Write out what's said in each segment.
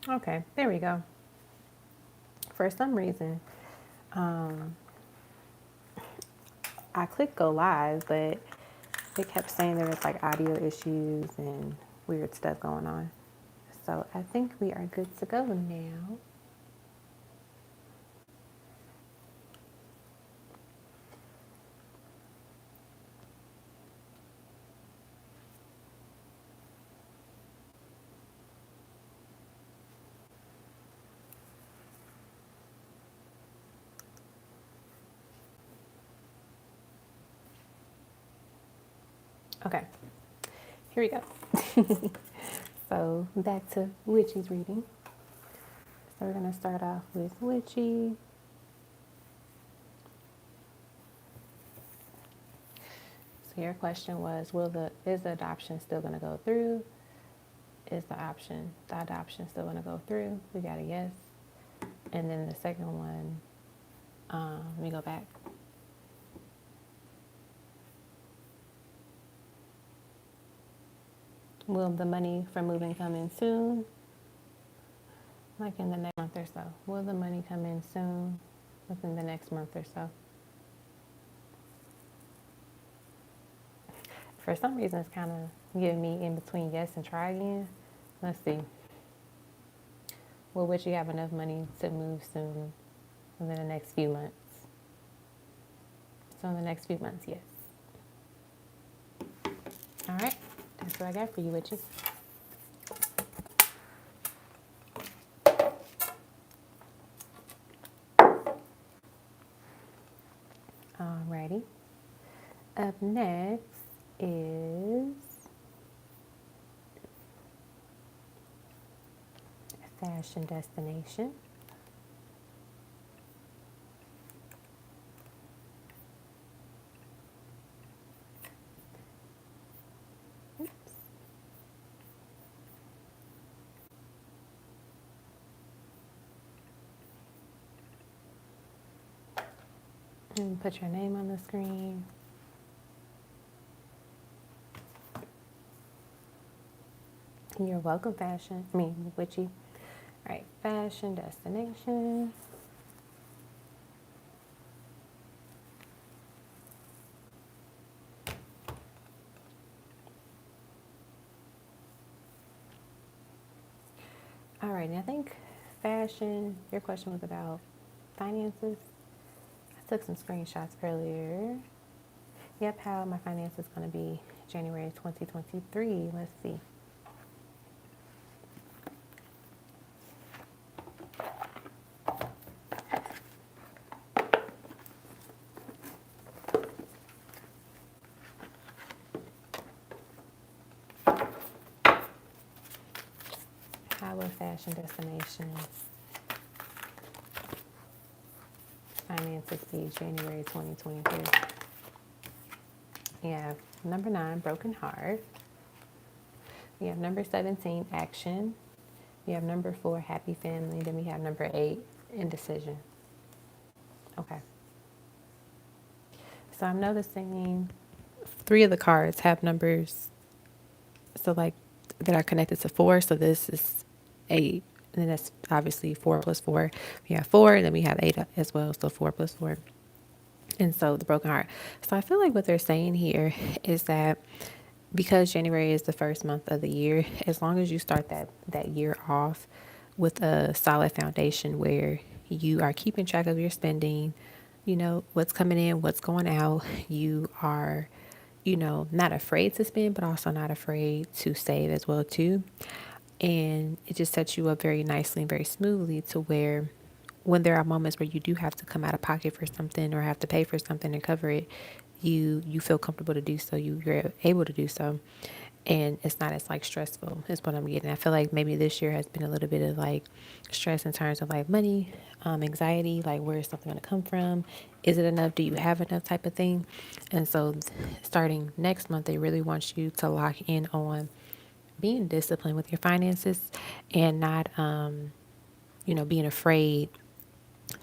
Okay, there we go. For some reason, um, I clicked go live, but it kept saying there was like audio issues and weird stuff going on. So I think we are good to go now. Okay, here we go. So back to Witchy's reading. So we're gonna start off with Witchy. So your question was, is the adoption still gonna go through? Is the adoption still gonna go through? We got a yes. And then the second one, let me go back. Will the money for moving come in soon? Like in the next month or so. Will the money come in soon? Within the next month or so. For some reason, it's kind of giving me in between yes and try again. Let's see. Will Witchy have enough money to move soon? Within the next few months. So in the next few months, yes. All right. That's what I got for you, Witchy. Alrighty. Up next is Fashion Destination. Oops. And put your name on the screen. You're welcome, Witchy. All right, Fashion Destination. All right, and I think fashion, your question was about finances. I took some screenshots earlier. Yep, how my finances going to be January 2023. Let's see. How will Fashion Destination finances be January 2023? We have number 9, Broken Heart. We have number 17, Action. We have number 4, Happy Family. Then we have number 8, Indecision. Okay. So I'm noticing 3 of the cards have numbers, so like that are connected to 4. So this is 8. And then that's obviously 4 plus 4. We have 4, and then we have 8 as well. So 4 plus 4. And so the broken heart. So I feel like what they're saying here is that because January is the first month of the year, as long as you start that year off with a solid foundation where you are keeping track of your spending, you know, what's coming in, what's going out, you are, you know, not afraid to spend, but also not afraid to save as well too. And it just sets you up very nicely and very smoothly to where when there are moments where you do have to come out of pocket for something or have to pay for something and cover it, you feel comfortable to do so. You're able to do so, and it's not as like stressful. Is what I'm getting. I feel like maybe this year has been a little bit of like stress in terms of like money, anxiety, like where is something going to come from? Is it enough? Do you have enough? Type of thing. And so, starting next month, they really want you to lock in on being disciplined with your finances and not, being afraid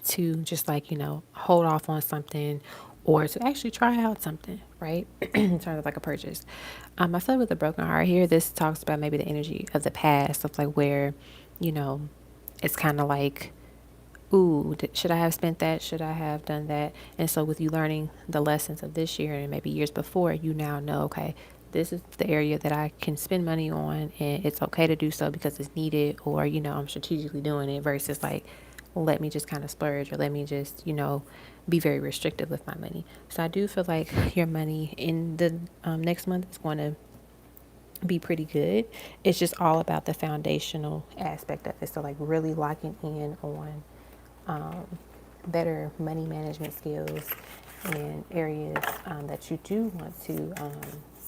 to just like, hold off on something or to actually try out something, right? In terms of like a purchase. I feel like with a broken heart here, this talks about maybe the energy of the past of like where you know, it's kind of like, ooh, should I have spent that? Should I have done that? And so with you learning the lessons of this year and maybe years before, you now know, okay, this is the area that I can spend money on, and it's okay to do so because it's needed, or, I'm strategically doing it versus like, let me just kind of splurge, or let me just, be very restrictive with my money. So I do feel like your money in the next month is going to be pretty good. It's just all about the foundational aspect of it. So like really locking in on better money management skills and areas that you do want to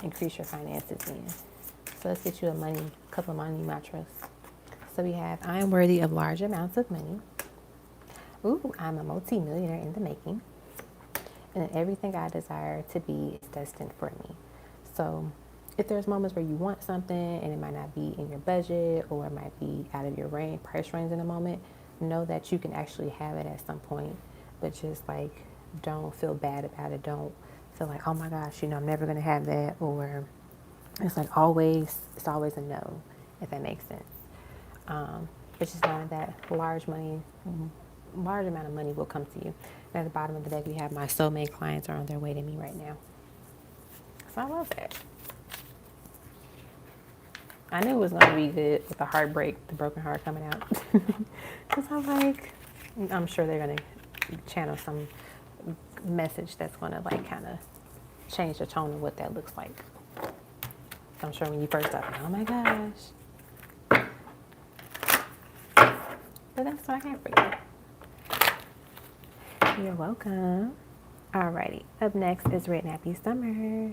increase your finances in. So let's get you a couple of money mantras. So we have, I am worthy of large amounts of money. Ooh, I'm a multi-millionaire in the making. And everything I desire to be is destined for me. So if there's moments where you want something and it might not be in your budget or it might be out of your price range in a moment, know that you can actually have it at some point, but just like don't feel bad about it. Don't feel like, oh my gosh, I'm never going to have that, or it's like it's always a no, if that makes sense. But just knowing that large amount of money will come to you. And at the bottom of the deck, we have my soulmate clients are on their way to me right now. So I love that. I knew it was going to be good with the heartbreak, the broken heart coming out. Because I'm sure they're going to channel some message that's going to like kind of change the tone of what that looks like. So I'm sure when you first thought, oh my gosh. But that's what I got for you. You're welcome. Alrighty. Up next is Red Nappy Summer.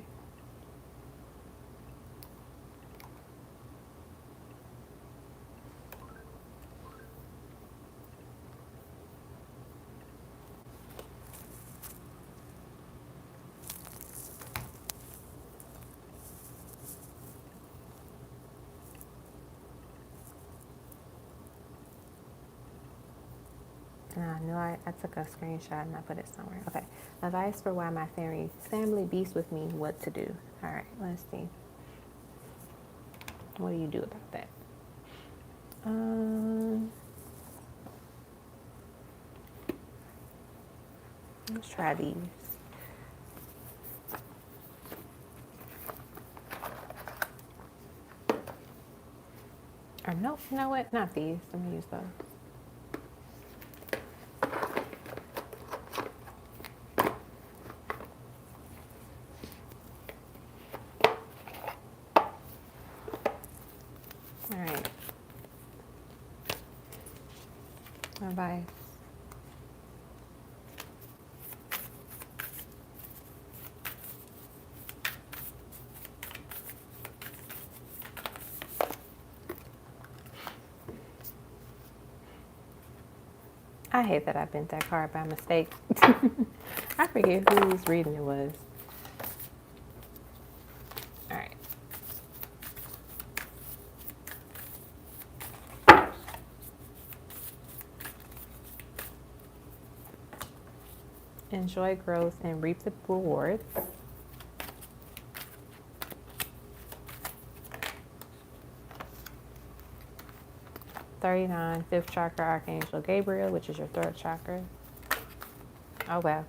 I knew I took a screenshot and I put it somewhere. Okay. Advice for why my family beats with me, what to do. All right, let's see. What do you do about that? Let's try these. Or nope, you know what? Not these. Let me use those. All right. Advice. I hate that I bent that card by mistake. I forget whose reading it was. All right. Enjoy growth and reap the rewards. $39, fifth chakra, Archangel Gabriel, which is your throat chakra. Oh, wow.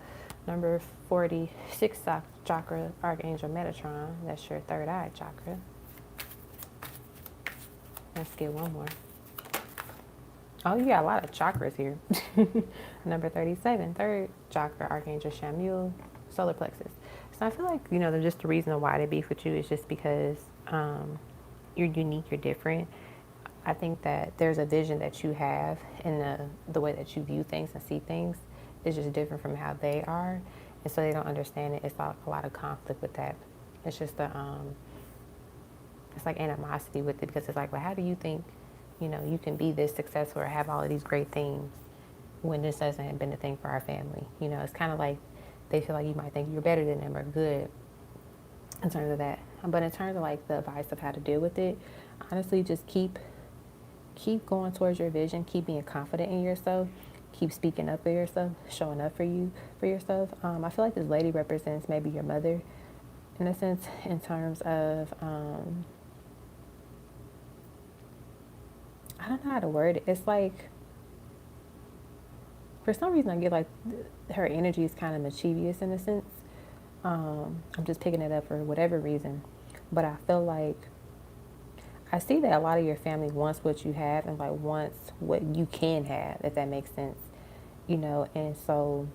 Number 46, chakra, Archangel Metatron. That's your third eye chakra. Let's get one more. Oh, you got a lot of chakras here. Number 37, third chakra, Archangel Shamuel, solar plexus. So I feel like, just the reason why they beef with you is just because you're unique, you're different. I think that there's a vision that you have, and the way that you view things and see things is just different from how they are. And so they don't understand it. It's a lot of conflict with that. It's just it's like animosity with it, because it's like, well, how do you think, you can be this successful or have all of these great things when this hasn't been a thing for our family? It's kind of like they feel like you might think you're better than them or good in terms of that. But in terms of like the advice of how to deal with it, honestly, just keep going towards your vision, keep being confident in yourself, keep speaking up for yourself, showing up for yourself. I feel like this lady represents maybe your mother in a sense, in terms of I don't know how to word it. It's like, for some reason, I get like her energy is kind of mischievous in a sense. I'm just picking it up for whatever reason. But I feel like I see that a lot of your family wants what you have and like wants what you can have, if that makes sense. And so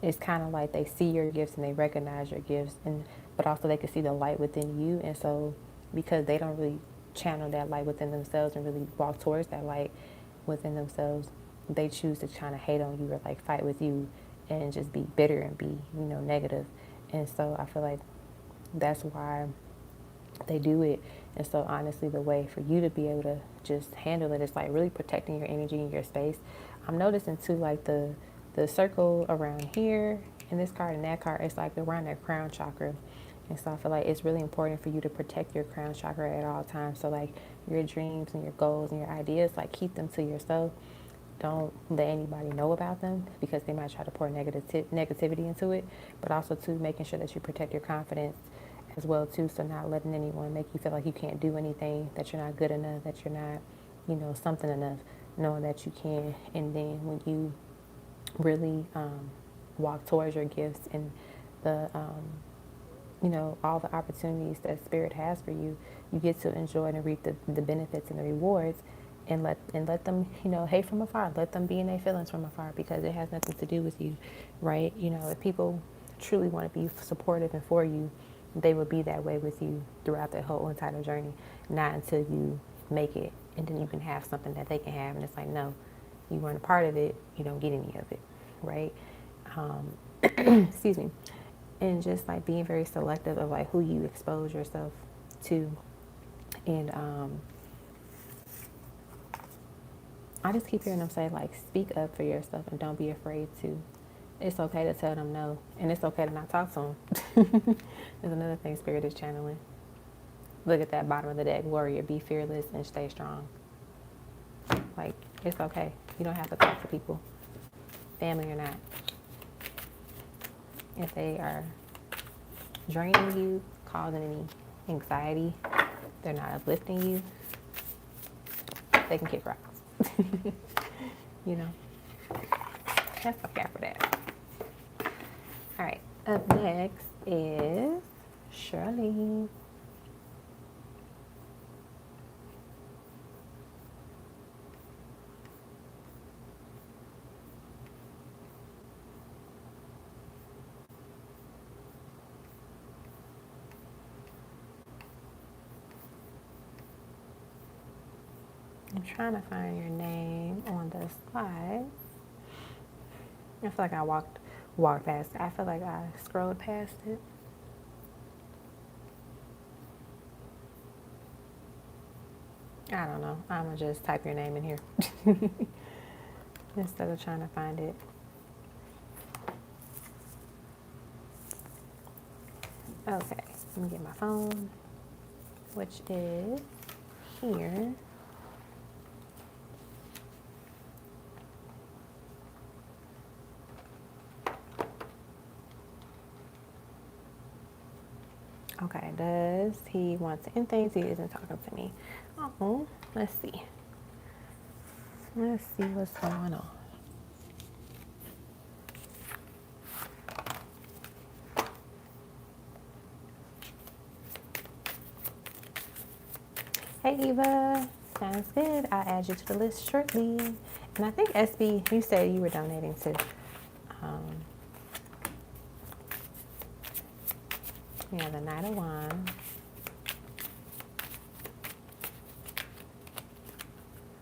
it's kind of like they see your gifts and they recognize your gifts, and but also they can see the light within you. And so because they don't really channel that light within themselves and really walk towards that light within themselves, they choose to kind of hate on you or like fight with you and just be bitter and be negative. And so I feel like that's why they do it. And so honestly, the way for you to be able to just handle it is like really protecting your energy and your space. I'm noticing too, like the circle around here in this card and that card, it's like around that crown chakra. And so I feel like it's really important for you to protect your crown chakra at all times. So like your dreams and your goals and your ideas, like keep them to yourself. Don't let anybody know about them because they might try to pour negativity into it. But also too, making sure that you protect your confidence as well too. So not letting anyone make you feel like you can't do anything, that you're not good enough, that you're not, something enough, knowing that you can. And then when you really walk towards your gifts and the all the opportunities that spirit has for you, you get to enjoy and reap the benefits and the rewards, and let them hate from afar, let them be in their feelings from afar, because it has nothing to do with you, right? If people truly want to be supportive and for you, they will be that way with you throughout the whole entire journey, not until you make it and then you can have something that they can have, and it's like, no, you weren't a part of it, you don't get any of it, right? Excuse me. And just like being very selective of like who you expose yourself to. And I just keep hearing them say like, speak up for yourself and don't be afraid to. It's okay to tell them no, and it's okay to not talk to them. There's another thing spirit is channeling. Look at that bottom of the deck, warrior, be fearless and stay strong. Like, it's okay. You don't have to talk to people, family or not. If they are draining you, causing any anxiety, they're not uplifting you, they can kick rocks. That's okay for that. All right, up next is Shirley. I'm trying to find your name on the slide. I feel like I walked past it. I feel like I scrolled past it. I don't know. I'm going to just type your name in here instead of trying to find it. Okay, let me get my phone, which is here. Okay, does he want to end things? He isn't talking to me. Oh, let's see. Let's see what's going on. Hey, Eva. Sounds good. I'll add you to the list shortly. And I think SB, you said you were donating to. We have the Knight of Wands.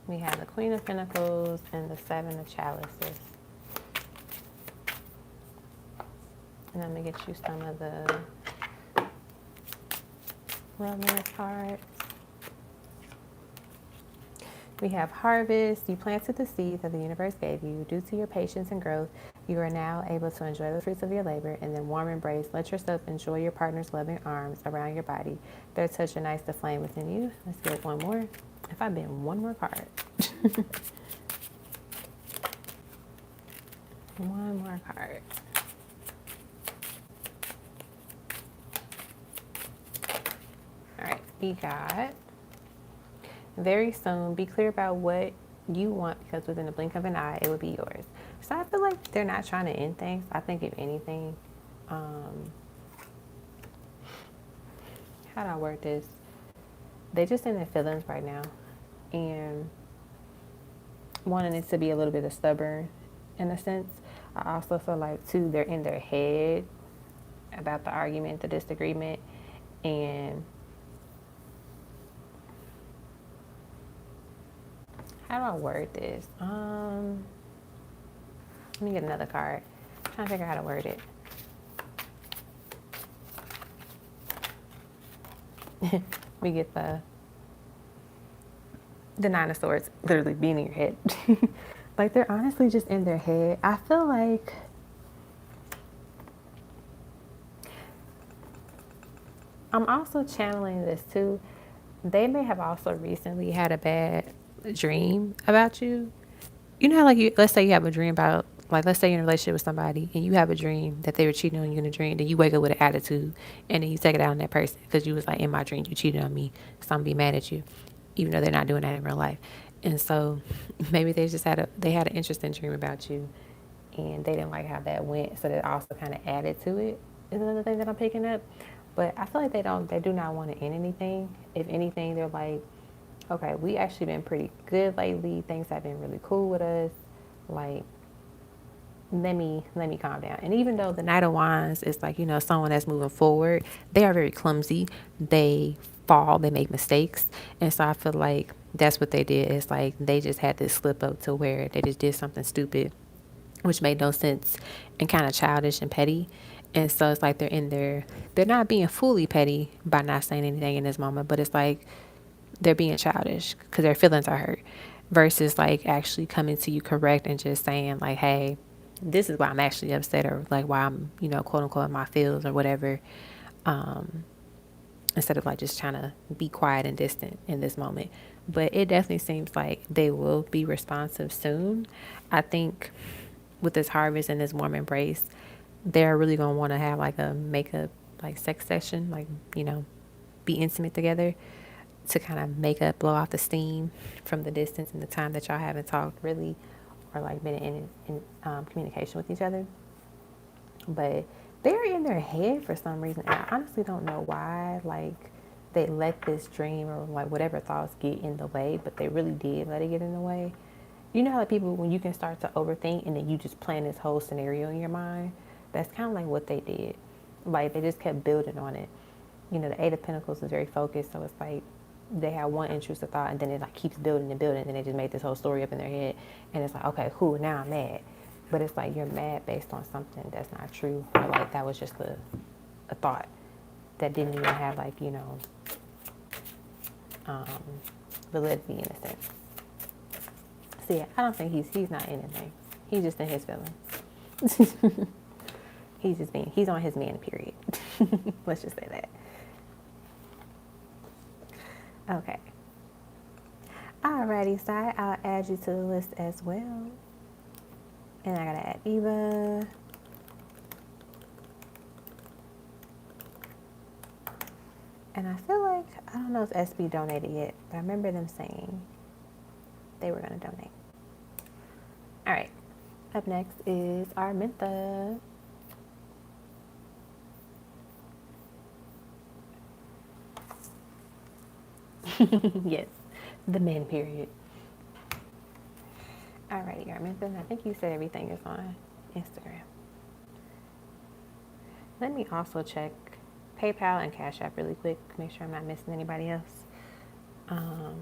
We have the Queen of Pentacles and the Seven of Chalices. And I'm going to get you some of the romance cards. We have Harvest. You planted the seeds that the universe gave you. Due to your patience and growth, you are now able to enjoy the fruits of your labor. And then warm embrace. Let yourself enjoy your partner's loving arms around your body. Their touch ignites the flame within you. Let's get one more. If I bend one more card. One more card. All right, we got very soon. Be clear about what you want because within the blink of an eye, it will be yours. So I feel like they're not trying to end things. I think if anything, how do I word this? They just in their feelings right now and wanting it to be a little bit of stubborn in a sense. I also feel like too, they're in their head about the argument, the disagreement, and how do I word this? Let me get another card. I'm trying to figure out how to word it. We get the Nine of Swords literally being in your head. Like they're honestly just in their head. I feel like I'm also channeling this too. They may have also recently had a bad dream about you. You know how like let's say you have a dream about like let's say you're in a relationship with somebody and you have a dream that they were cheating on you in a dream, then you wake up with an attitude and then you take it out on that person because you was like in my dream you cheated on me, so I'm gonna be mad at you, even though they're not doing that in real life. And so maybe they just had an interesting dream about you and they didn't like how that went, so that also kind of added to it is another thing that I'm picking up. But I feel like they do not want to end anything. If anything, they're like, okay, we actually been pretty good lately, things have been really cool with us, like let me calm down. And even though the Knight of Wands is like, you know, someone that's moving forward, they are very clumsy, they fall, they make mistakes. And so I feel like that's what they did. It's like they just had this slip up to where they just did something stupid which made no sense and kind of childish and petty. And so it's like they're not being fully petty by not saying anything in this moment, but it's like they're being childish because their feelings are hurt versus like actually coming to you correct and just saying like, hey, this is why I'm actually upset, or like why I'm, you know, quote unquote, in my feels or whatever. Instead of like just trying to be quiet and distant in this moment. But it definitely seems like they will be responsive soon. I think with this harvest and this warm embrace, they're really going to want to have like a makeup, like sex session, like, you know, be intimate together to kind of make up, blow off the steam from the distance and the time that y'all haven't talked really or like been in communication with each other. But they're in their head for some reason. And I honestly don't know why, like, they let this dream or like whatever thoughts get in the way, but they really did let it get in the way. You know how like people, when you can start to overthink and then you just plan this whole scenario in your mind? That's kind of like what they did. Like, they just kept building on it. You know, the Eight of Pentacles is very focused, so it's like they have one intrusive thought and then it like keeps building and building, and then they just made this whole story up in their head. And it's like, okay, cool, now I'm mad. But it's like you're mad based on something that's not true, or like that was just a thought that didn't even have like, you know, validity in a sense. So yeah, I don't think he's not in anything. He's just in his feelings. He's on his man period. Let's just say that. Okay. Alrighty, so I'll add you to the list as well. And I gotta add Eva. And I feel like, I don't know if SB donated yet, but I remember them saying they were gonna donate. All right, up next is Armintha. Yes, the men period. Alrighty, Armintha, I think you said everything is on Instagram. Let me also check PayPal and Cash App really quick, make sure I'm not missing anybody else. All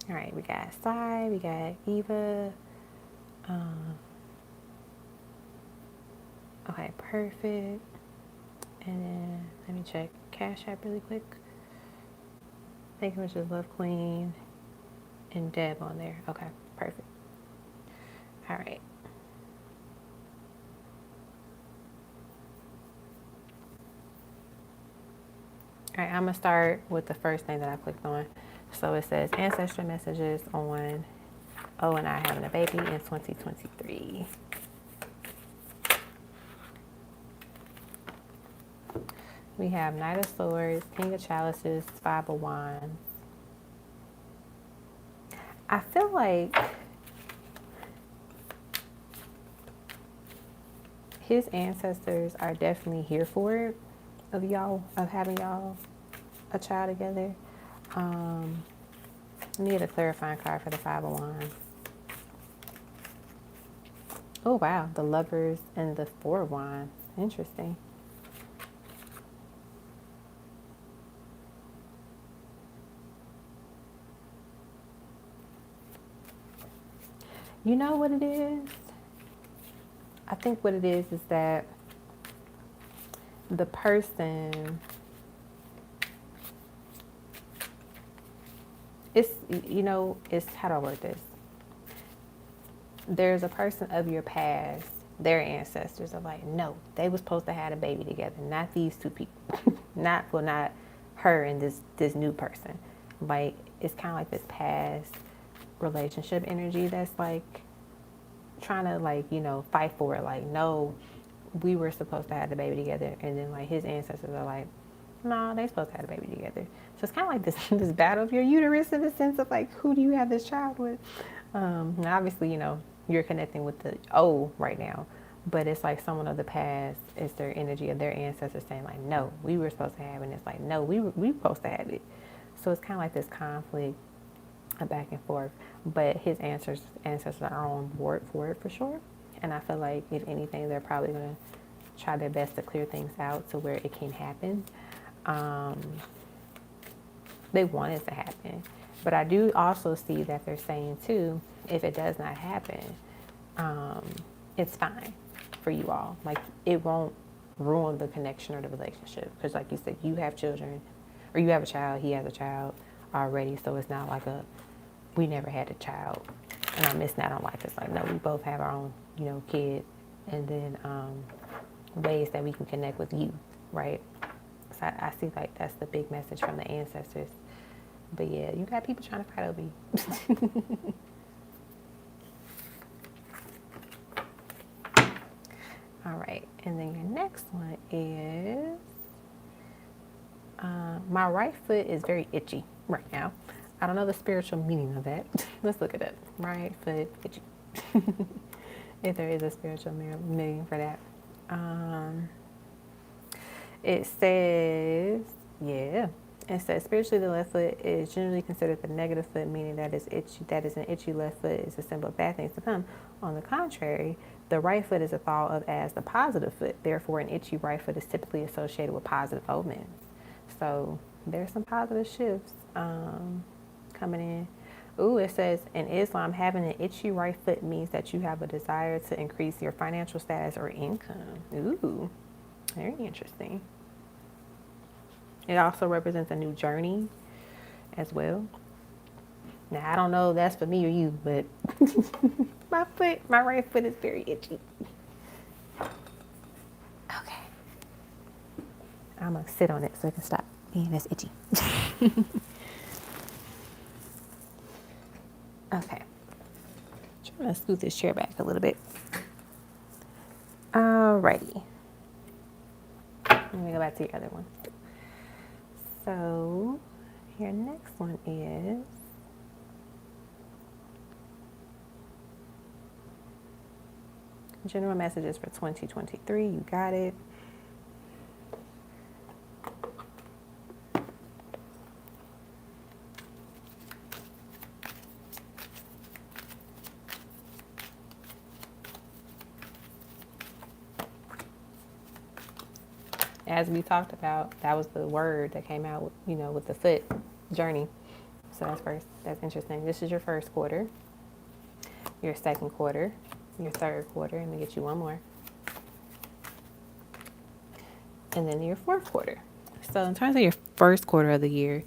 right, we got Sai, we got Eva. Okay, perfect. And then let me check Cash App really quick. I think it was just Love Queen and Deb on there. Okay, perfect. All right. All right, I'm gonna start with the first thing that I clicked on. So it says ancestral messages on O and I having a baby in 2023. We have Knight of Swords, King of Chalices, Five of Wands. I feel like his ancestors are definitely here for it, of y'all, of having y'all a child together. I need a clarifying card for the Five of Wands. Oh wow, the Lovers and the Four of Wands. Interesting. You know what it is? I think what it is that the person, it's, it's, how do I word this? There's a person of your past, their ancestors are like, no, they were supposed to have a baby together, not these two people. not her and this new person. Like, it's kind of like this past relationship energy that's like trying to, like, fight for it. Like, no, we were supposed to have the baby together. And then, like, his ancestors are like, no, they supposed to have the baby together. So it's kind of like this this battle of your uterus, in the sense of like, who do you have this child with? And obviously, you're connecting with the O right now, but it's like someone of the past. It's their energy of their ancestors saying like, no, we were supposed to have it. And it's like, no, we were supposed to have it. So it's kind of like this conflict, a back and forth. But his ancestors are on board for it, for sure. And I feel like, if anything, they're probably going to try their best to clear things out to where it can happen. They want it to happen. But I do also see that they're saying too, if it does not happen, it's fine for you all. Like, it won't ruin the connection or the relationship. Because like you said, you have children, or you have a child, he has a child already. So it's not like we never had a child and I'm missing out on life. It's like, no, we both have our own, kid. And then ways that we can connect with you, right? So I see like that's the big message from the ancestors. But yeah, you got people trying to fight over you. All right, and then your next one is, my right foot is very itchy right now. I don't know the spiritual meaning of that. Let's look it up. Right foot itchy. If there is a spiritual meaning for that. It says, it says, spiritually, the left foot is generally considered the negative foot, meaning that is itchy. That is, an itchy left foot is a symbol of bad things to come. On the contrary, the right foot is thought of as the positive foot. Therefore, an itchy right foot is typically associated with positive omens. So there's some positive shifts coming in. Ooh, it says, in Islam, having an itchy right foot means that you have a desire to increase your financial status or income. Ooh, very interesting. It also represents a new journey as well. Now, I don't know if that's for me or you, but my right foot is very itchy. Okay. I'm going to sit on it so it can stop being this itchy. Okay. Trying to scoot this chair back a little bit. Alrighty. Let me go back to the other one. So, your next one is general messages for 2023. You got it. As we talked about, that was the word that came out, with the foot journey. So that's first. That's interesting. This is your first quarter, your second quarter, your third quarter. Let me get you one more. And then your fourth quarter. So in terms of your first quarter of the year,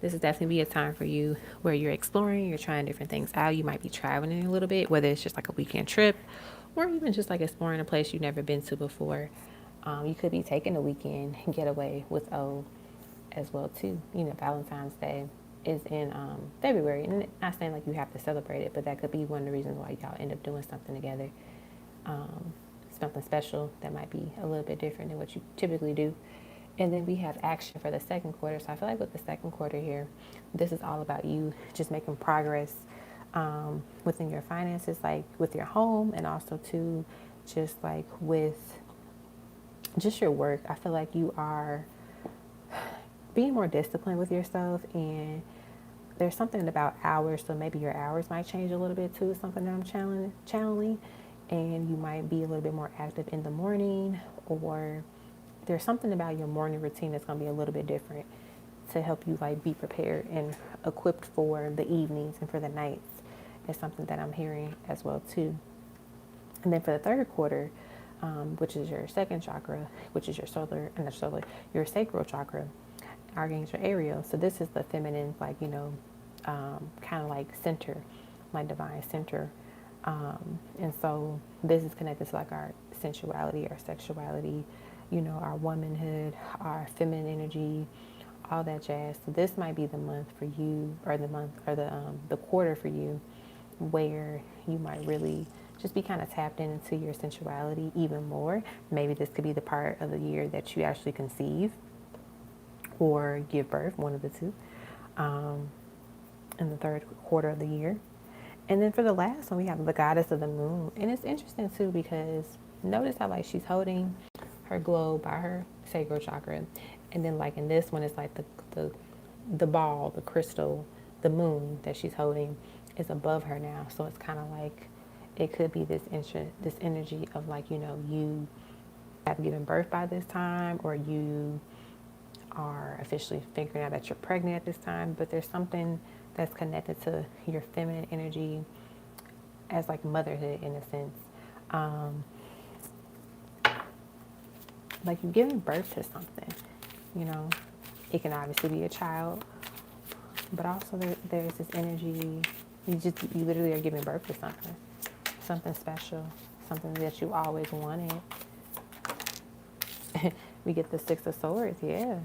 this is definitely be a time for you where you're exploring, you're trying different things out. You might be traveling a little bit, whether it's just like a weekend trip or even just like exploring a place you've never been to before. You could be taking a weekend getaway with O as well too. Valentine's Day is in February, and not saying like you have to celebrate it, but that could be one of the reasons why y'all end up doing something together, something special that might be a little bit different than what you typically do. And then we have action for the second quarter. So I feel like with the second quarter here, this is all about you just making progress within your finances, like with your home, and also too, just like with just your work. I feel like you are being more disciplined with yourself, and there's something about hours, so maybe your hours might change a little bit too, something that I'm channeling, and you might be a little bit more active in the morning, or there's something about your morning routine that's going to be a little bit different to help you like be prepared and equipped for the evenings and for the nights. Is something that I'm hearing as well too. And then for the third quarter, which is your second chakra, which is your your sacral chakra, Archangel Ariel. So this is the feminine, like, kind of like center, like divine center. And so this is connected to like our sensuality, our sexuality, our womanhood, our feminine energy, all that jazz. So this might be the month for you, or the quarter for you, where you might really just be kind of tapped into your sensuality even more. Maybe this could be the part of the year that you actually conceive or give birth, one of the two, in the third quarter of the year. And then for the last one, we have the goddess of the moon. And it's interesting too, because notice how like she's holding her globe by her sacral chakra. And then like in this one, it's like the ball, the crystal, the moon that she's holding is above her now. So it's kind of like, it could be this energy of like, you have given birth by this time, or you are officially figuring out that you're pregnant at this time, but there's something that's connected to your feminine energy as like motherhood in a sense. Like you're giving birth to something, It can obviously be a child, but also there's this energy. You literally are giving birth to something special, something that you always wanted. We get the Six of Swords, yeah.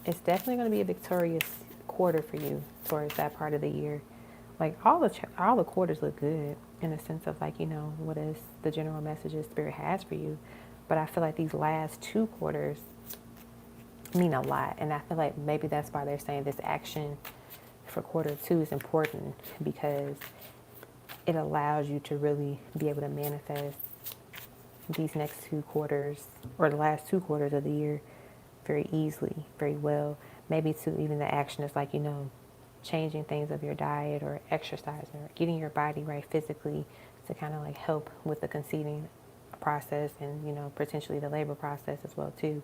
It's definitely going to be a victorious quarter for you towards that part of the year. Like all the quarters look good in the sense of like, what is the general messages Spirit has for you. But I feel like these last two quarters mean a lot. And I feel like maybe that's why they're saying this action for quarter two is important, because it allows you to really be able to manifest these next two quarters, or the last two quarters of the year, very easily, very well. Maybe to even the action is like, changing things of your diet or exercise or getting your body right physically to kind of like help with the conceiving process and, potentially the labor process as well too,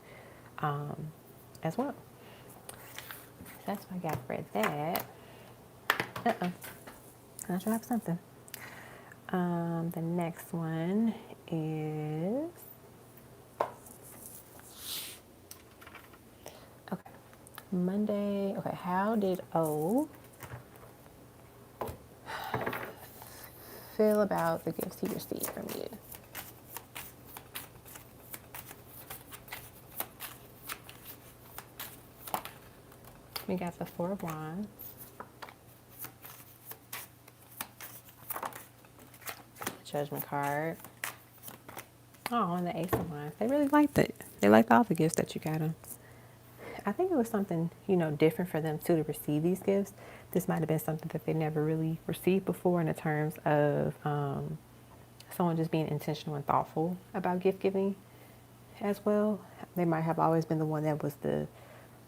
as well. That's what I got for that. I dropped something. The next one is, okay, Monday. Okay, how did O feel about the gifts he received from you? We got the Four of Wands, Judgment card. Oh, and the Ace of Wands. They really liked it. They liked all the gifts that you got them. I think it was something, different for them too to receive these gifts. This might have been something that they never really received before in the terms of someone just being intentional and thoughtful about gift giving as well. They might have always been the one that was the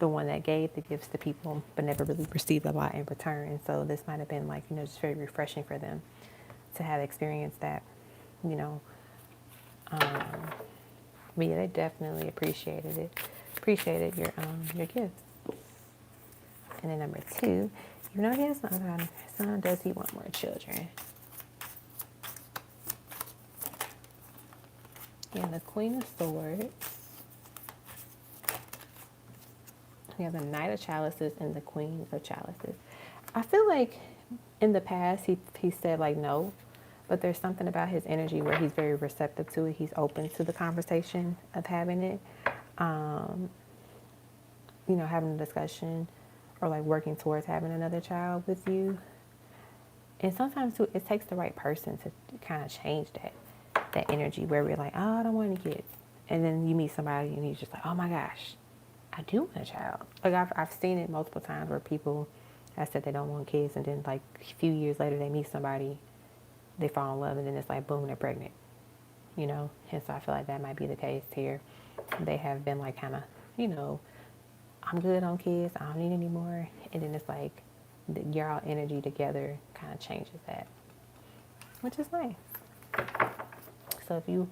one that gave the gifts to people, but never really received a lot in return. And so this might have been like, just very refreshing for them to have experienced that, but yeah, they definitely appreciated it. Appreciated your gifts. And then number two, he has another son, does he want more children? Yeah, the Queen of Swords. We have the Knight of Chalices and the Queen of Chalices. I feel like in the past he said like no, but there's something about his energy where he's very receptive to it. He's open to the conversation of having it, having a discussion or like working towards having another child with you. And sometimes too, it takes the right person to kind of change that energy where we're like, oh, I don't want any kids. And then you meet somebody and you're just like, oh my gosh, I do want a child. Like I've seen it multiple times where people have said they don't want kids, and then like a few years later they meet somebody, they fall in love, and then it's like boom, they're pregnant. You know, and so I feel like that might be the case here. They have been like kind of, you know, I'm good on kids, I don't need any more, and then it's like your all energy together kind of changes that, which is nice. So if you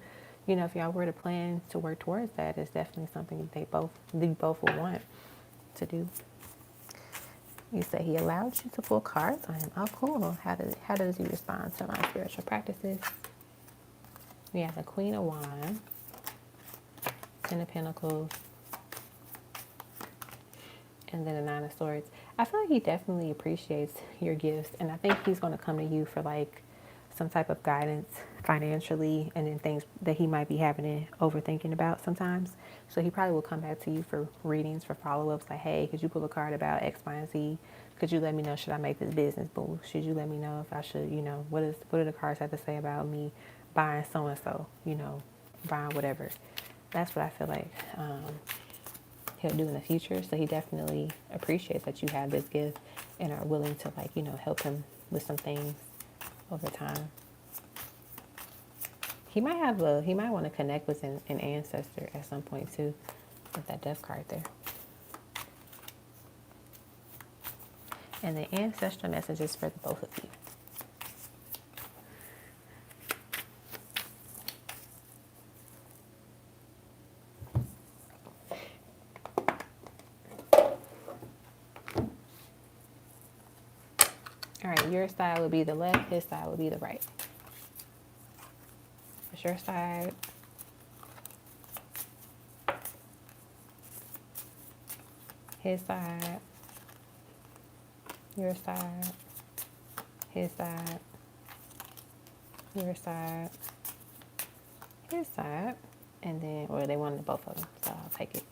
know, if y'all were to plan to work towards that, it's definitely something they both will want to do. You say he allowed you to pull cards on him. Oh, cool. How does he respond to my spiritual practices? We have the Queen of Wands, Ten of Pentacles, and then the Nine of Swords. I feel like he definitely appreciates your gifts, and I think he's going to come to you for like some type of guidance financially, and then things that he might be having to overthinking about sometimes. So he probably will come back to you for readings, for follow-ups, like, hey, could you pull a card about X, Y, and Z? Could you let me know, should I make this business move? Should you let me know if I should, you know, what do the cards have to say about me buying so-and-so, you know, buying whatever. That's what I feel like he'll do in the future. So he definitely appreciates that you have this gift and are willing to, like, you know, help him with some things over time. He might want to connect with an ancestor at some point too, with that death card there. And the ancestral messages for the both of you. All right, your side would be the left, his side would be the right. What's your side? His side. Your side. His side. Your side. His side. And then, or they wanted both of them, so I'll take it.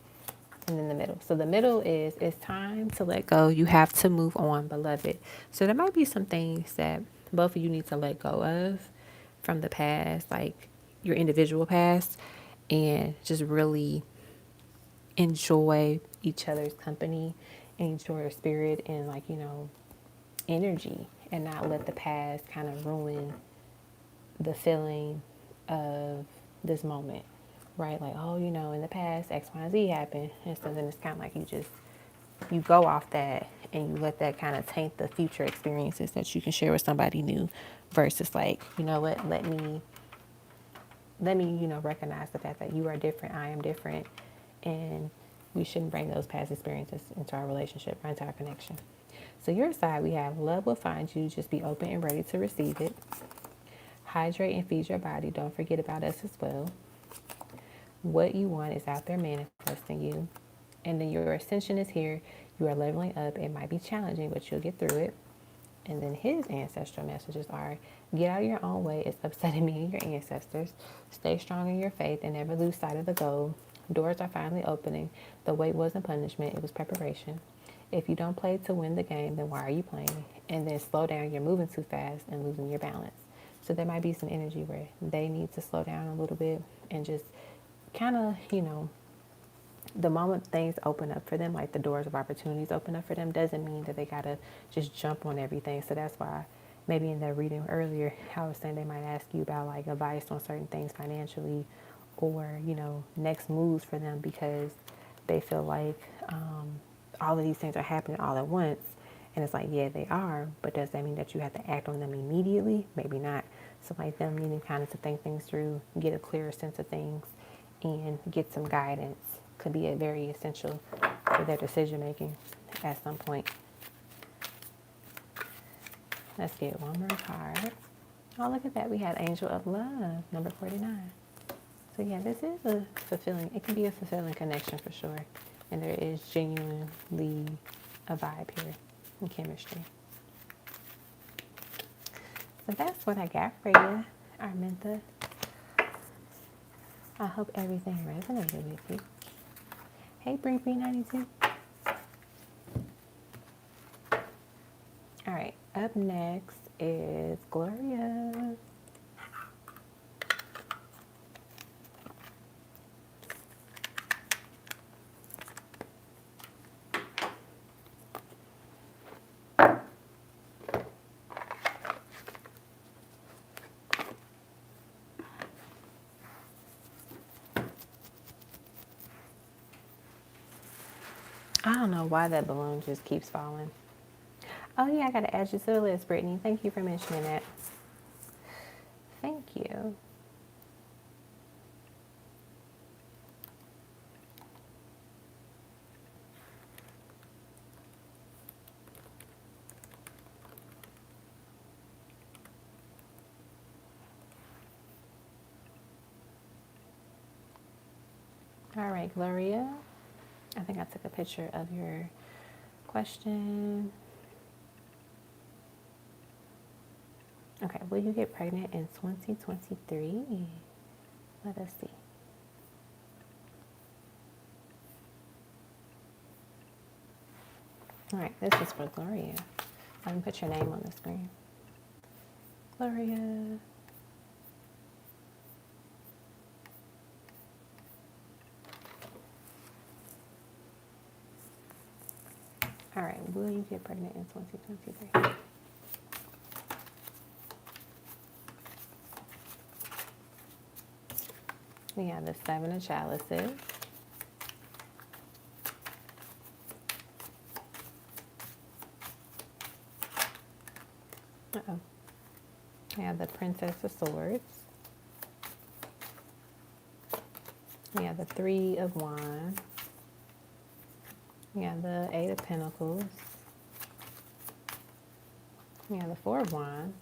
And then the middle. So the middle is, it's time to let go. You have to move on, beloved. So there might be some things that both of you need to let go of from the past, like your individual past, and just really enjoy each other's company, enjoy your spirit and, like, you know, energy, and not let the past kind of ruin the feeling of this moment, right? Like, oh, you know, in the past X, Y, and Z happened, and so then it's kind of like you go off that and you let that kind of taint the future experiences that you can share with somebody new, versus like, you know what, let me, you know, recognize the fact that you are different, I am different, and we shouldn't bring those past experiences into our relationship or into our connection. So your side, we have love will find you, just be open and ready to receive it. Hydrate and feed your body, don't forget about us as well. What you want is out there manifesting you. And then your ascension is here. You are leveling up. It might be challenging, but you'll get through it. And then his ancestral messages are, get out of your own way. It's upsetting me and your ancestors. Stay strong in your faith and never lose sight of the goal. Doors are finally opening. The wait wasn't punishment. It was preparation. If you don't play to win the game, then why are you playing? And then slow down. You're moving too fast and losing your balance. So there might be some energy where they need to slow down a little bit and just kind of, you know, the moment things open up for them, like the doors of opportunities open up for them, doesn't mean that they gotta just jump on everything. So that's why maybe in that reading earlier, I was saying they might ask you about like advice on certain things financially, or, you know, next moves for them, because they feel like all of these things are happening all at once. And it's like, yeah, they are, but does that mean that you have to act on them immediately? Maybe not. So like them needing kind of to think things through, get a clearer sense of things, and get some guidance could be a very essential for their decision making at some point. Let's get one more card. Oh, look at that. We had Angel of Love, number 49. So yeah, this is a fulfilling, it can be a fulfilling connection for sure. And there is genuinely a vibe here in chemistry. So that's what I got for you, Arminta. I hope everything resonated with you. Hey, Bree92. All right, up next is Gloria. I don't know why that balloon just keeps falling. Oh yeah, I gotta add you to the list, Brittany. Thank you for mentioning that. Thank you. All right, Gloria. I think I took a picture of your question. Okay, will you get pregnant in 2023? Let us see. All right, this is for Gloria. I'm gonna put your name on the screen. Gloria. All right, will you get pregnant in 2023? We have the Seven of Chalices. Uh-oh. We have the Princess of Swords. We have the Three of Wands. We have the Eight of Pentacles. We have the Four of Wands.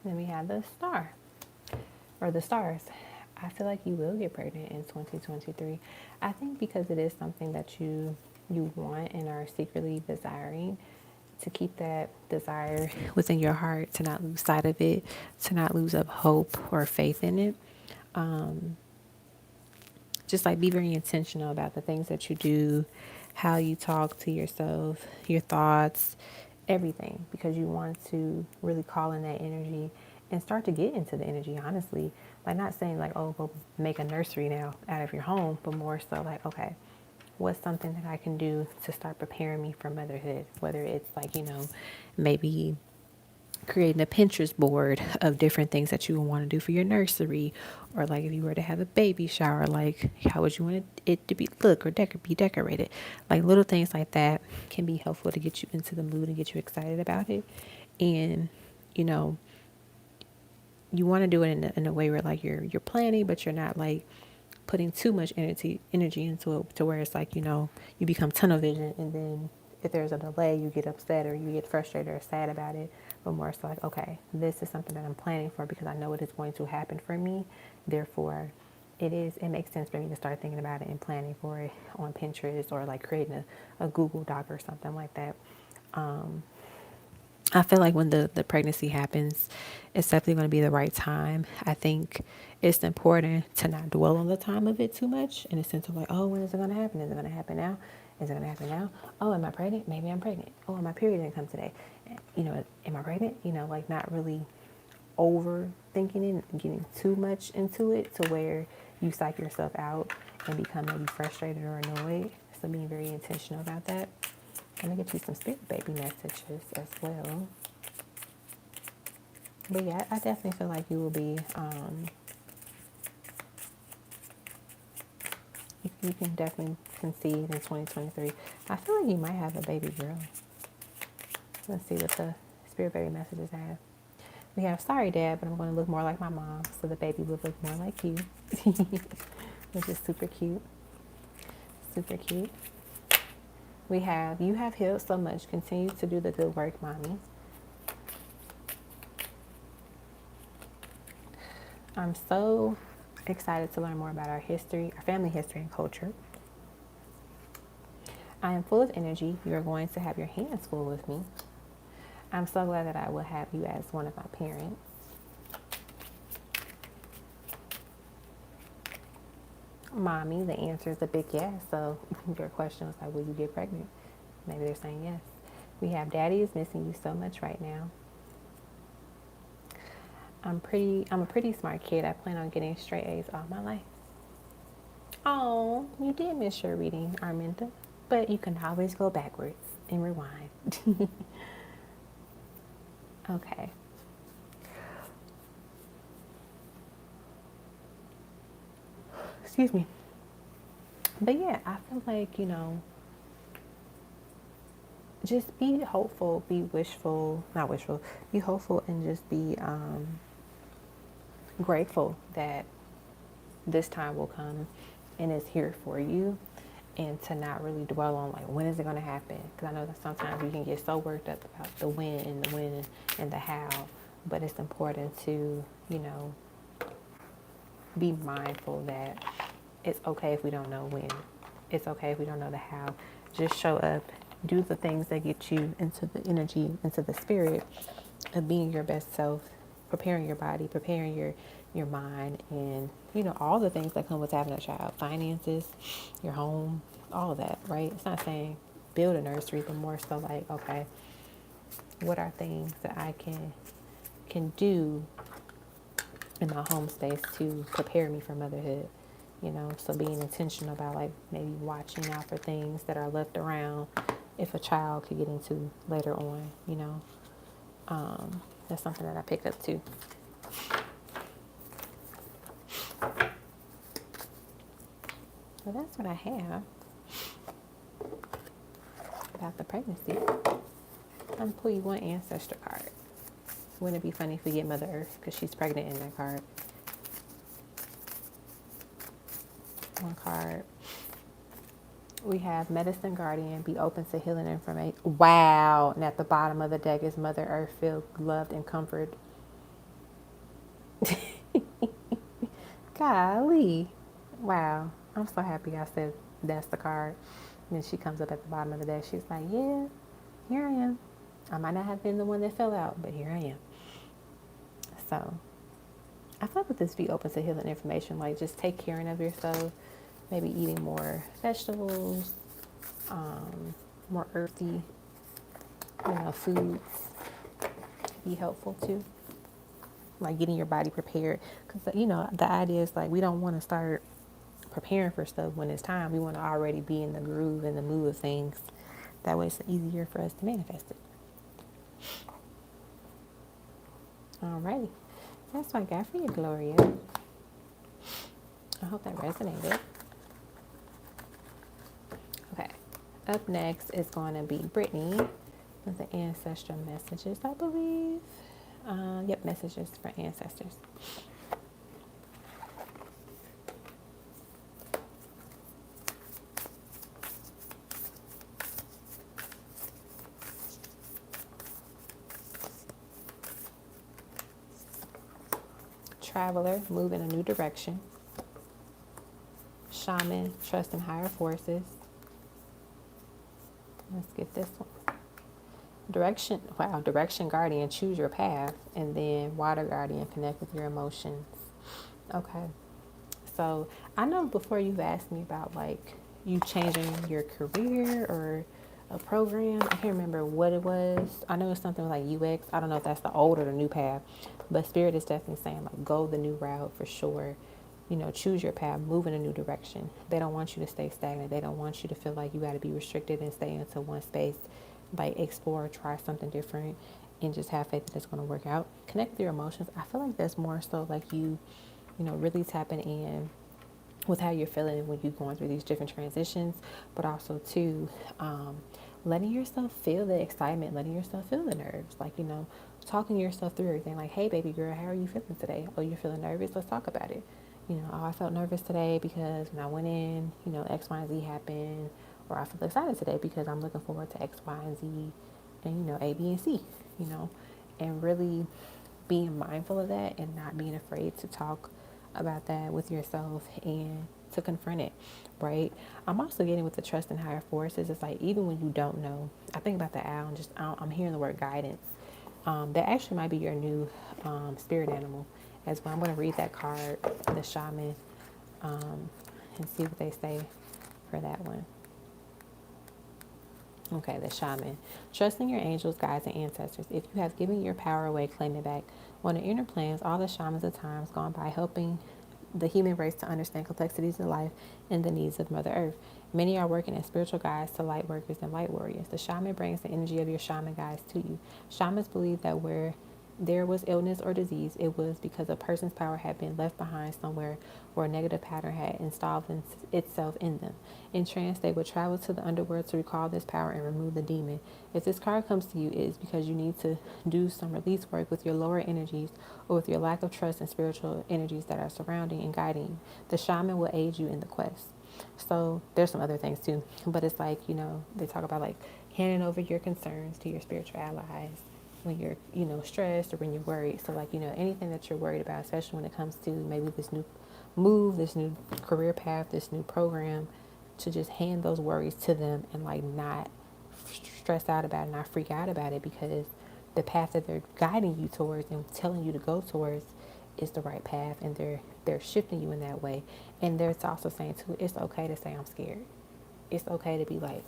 Then we have the Star, or the Stars. I feel like you will get pregnant in 2023. I think because it is something that you want and are secretly desiring, to keep that desire within your heart, to not lose sight of it, to not lose up hope or faith in it. Just like be very intentional about the things that you do, how you talk to yourself, your thoughts, everything, because you want to really call in that energy and start to get into the energy, honestly. Like, not saying like, oh, go make a nursery now out of your home, but more so like, okay, what's something that I can do to start preparing me for motherhood? Whether it's like, maybe creating a Pinterest board of different things that you would want to do for your nursery, or like if you were to have a baby shower, like how would you want it to be look or be decorated? Like little things like that can be helpful to get you into the mood and get you excited about it. And you want to do it in a way where like you're planning, but you're not like putting too much energy into it to where it's like, you become tunnel vision, and then if there's a delay, you get upset or you get frustrated or sad about it. But more so like, okay, this is something that I'm planning for because I know it is going to happen for me. Therefore, it makes sense for me to start thinking about it and planning for it on Pinterest, or like creating a Google Doc or something like that. I feel like when the pregnancy happens, it's definitely going to be the right time. I think it's important to not dwell on the time of it too much, in the sense of like, oh, when is it going to happen? Is it going to happen now? Is it going to happen now? Oh, am I pregnant? Maybe I'm pregnant. Oh, my period didn't come today. Am I pregnant? Like not really overthinking it and getting too much into it to where you psych yourself out and become maybe frustrated or annoyed. So being very intentional about that. I'm going to get you some spirit baby messages as well. But yeah, I definitely feel like you will be, you can definitely conceive in 2023. I feel like you might have a baby girl. Let's see what the spirit baby messages have. We have, sorry dad, but I'm going to look more like my mom, so the baby will look more like you. Which is super cute. Super cute. We have, you have healed so much. Continue to do the good work, mommy. I'm so excited to learn more about our history, our family history and culture. I am full of energy. You are going to have your hands full with me. I'm so glad that I will have you as one of my parents. Mommy, the answer is a big yes. So your question was like, will you get pregnant? Maybe they're saying yes. We have, daddy is missing you so much right now. I'm a pretty smart kid. I plan on getting straight A's all my life. Oh, you did miss your reading, Arminda. But you can always go backwards and rewind. Okay. Excuse me. But yeah, I feel like, just be hopeful, be wishful, not wishful, be hopeful and just be grateful that this time will come and it's here for you, and to not really dwell on like when is it going to happen, because I know that sometimes you can get so worked up about the when and the how, but it's important to be mindful that it's okay if we don't know when, it's okay if we don't know the how. Just show up, do the things that get you into the energy, into the spirit of being your best self, preparing your body, preparing your mind, and all the things that come with having a child, finances, your home, all of that, right? It's not saying build a nursery, but more so like, okay, what are things that I can do in my home space to prepare me for motherhood? So being intentional about like maybe watching out for things that are left around if a child could get into later on, that's something that I picked up too. So that's what I have about the pregnancy. I'm gonna pull you one ancestor card. Wouldn't it be funny if we get Mother Earth because she's pregnant in that card? One card. We have Medicine Guardian, be open to healing information. Wow. And at the bottom of the deck is Mother Earth, feel loved and comforted. Golly. Wow. I'm so happy I said that's the card. And then she comes up at the bottom of the deck. She's like, yeah, here I am. I might not have been the one that fell out, but here I am. So I feel like with this, be open to healing information, like just take care of yourself, maybe eating more vegetables, more earthy, foods be helpful too. Like getting your body prepared, because the idea is like we don't want to start preparing for stuff when it's time. We want to already be in the groove and the mood of things. That way, it's easier for us to manifest it. Alrighty, that's what I got for you, Gloria. I hope that resonated. Okay, up next is going to be Brittany with the ancestral messages, I believe. Yep, messages for ancestors. Traveler, move in a new direction. Shaman, trust in higher forces. Let's get this one. Direction, wow, direction guardian, choose your path. And then water guardian, connect with your emotions. Okay. So I know before you've asked me about like you changing your career or a program. I can't remember what it was. I know it's something like UX. I don't know if that's the old or the new path, but Spirit is definitely saying like go the new route for sure. Choose your path, move in a new direction. They don't want you to stay stagnant. They don't want you to feel like you got to be restricted and stay into one space. Like explore, try something different, and just have faith that it's going to work out. Connect with your emotions. I feel like that's more so like you really tapping in with how you're feeling when you're going through these different transitions, but also too, letting yourself feel the excitement, letting yourself feel the nerves, like, talking yourself through everything. Like, hey, baby girl, how are you feeling today? Oh, you're feeling nervous? Let's talk about it. Oh, I felt nervous today because when I went in, X, Y, and Z happened. Or I feel excited today because I'm looking forward to X, Y, and Z and, A, B, and C, and really being mindful of that and not being afraid to talk about that with yourself and to confront it, right? I'm also getting with the trust in higher forces. It's like even when you don't know, I think about the owl and just I'm hearing the word guidance. That actually might be your new spirit animal as well. I'm going to read that card, the shaman, and see what they say for that one. Okay, the shaman. Trusting your angels, guides, and ancestors. If you have given your power away, claim it back. On the inner planes, all the shamans of times gone by helping the human race to understand complexities of life and the needs of Mother Earth. Many are working as spiritual guides to light workers and light warriors. The shaman brings the energy of your shaman guides to you. Shamans believe that where there was illness or disease, it was because a person's power had been left behind somewhere or a negative pattern had installed itself in them. In trance, they would travel to the underworld to recall this power and remove the demon. If this card comes to you, it is because you need to do some release work with your lower energies or with your lack of trust in spiritual energies that are surrounding and guiding you. The shaman will aid you in the quest. So there's some other things too, but it's like, they talk about like handing over your concerns to your spiritual allies when you're, stressed or when you're worried. So like, anything that you're worried about, especially when it comes to maybe this new move, this new career path, this new program, to just hand those worries to them and like not stress out about it, not freak out about it, because the path that they're guiding you towards and telling you to go towards is the right path, and they're shifting you in that way. And they're also saying too, it's okay to say I'm scared. It's okay to be like,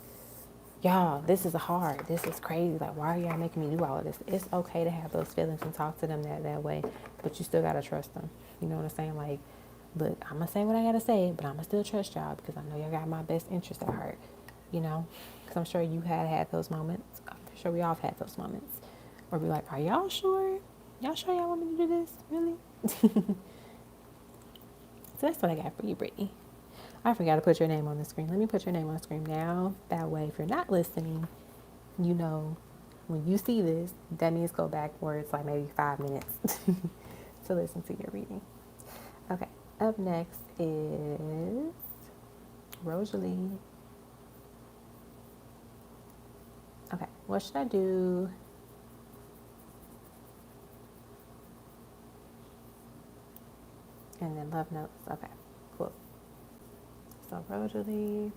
y'all, this is hard. This is crazy. Like, why are y'all making me do all of this? It's okay to have those feelings and talk to them that way, but you still gotta trust them. You know what I'm saying? Like, look, I'm gonna say what I gotta say, but I'm gonna still trust y'all because I know y'all got my best interest at heart. Because I'm sure you had those moments. I'm sure we all have had those moments where we're like, are y'all sure? Y'all sure y'all want me to do this? Really? So that's what I got for you, Brittany. I forgot to put your name on the screen. Let me put your name on the screen now. That way, if you're not listening, when you see this, that means go backwards like maybe 5 minutes to listen to your reading. Okay, up next is Rosalie. Okay, what should I do? And then love notes. Okay, cool. So Rosalie.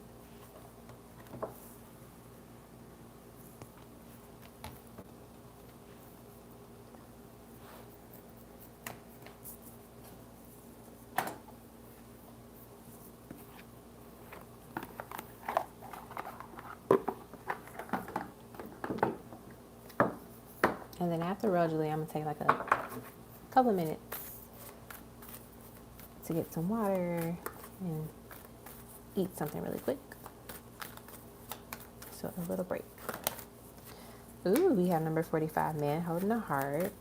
And then after Rosalie, I'm going to take like a couple of minutes to get some water and eat something really quick. So a little break. Ooh, we have number 45, man holding a heart.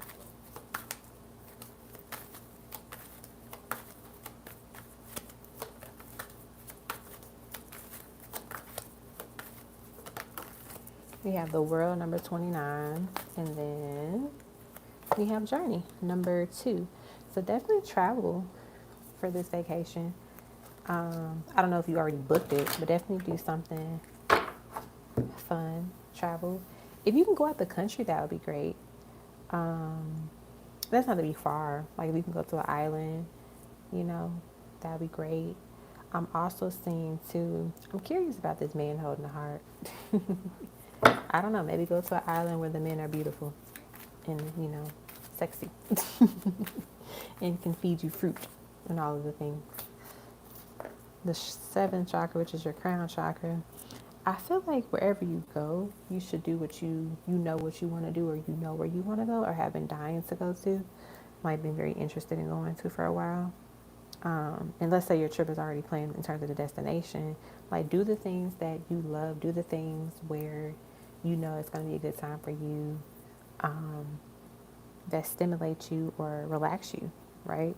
We have the world, number 29. And then we have journey, number 2. So definitely travel for this vacation. I don't know if you already booked it, but definitely do something fun, travel. If you can go out the country, that would be great. That's not to be far. Like if you can go to an island, that would be great. I'm also seeing too, I'm curious about this man holding a heart. I don't know, maybe go to an island where the men are beautiful and, sexy and can feed you fruit and all of the things. The 7th chakra, which is your crown chakra. I feel like wherever you go, you should do what you know what you want to do, or you know where you want to go, or have been dying to go to. Might be very interested in going to for a while. And let's say your trip is already planned in terms of the destination. Like, do the things that you love. Do the things where you know it's going to be a good time for you, that stimulate you or relax you, right?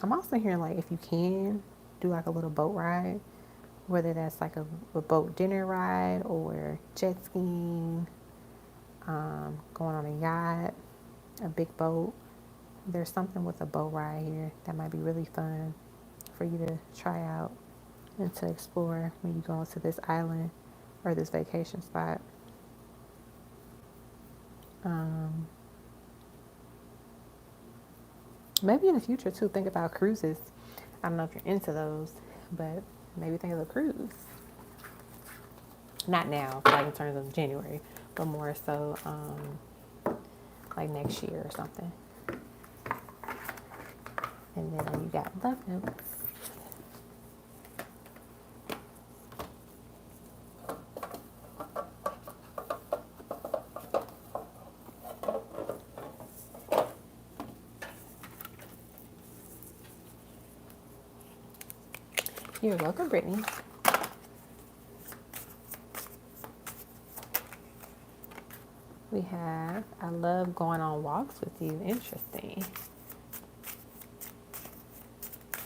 I'm also hearing, like, if you can, do like a little boat ride, whether that's like a boat dinner ride or jet skiing, going on a yacht, a big boat. There's something with a boat ride here that might be really fun for you to try out and to explore when you go into this island or this vacation spot. Maybe in the future too, think about cruises. I don't know if you're into those, but maybe think of a cruise. Not now, like in terms of January, but more so like next year or something. And then you got love notes. You're welcome, Brittany. We have, I love going on walks with you. Interesting.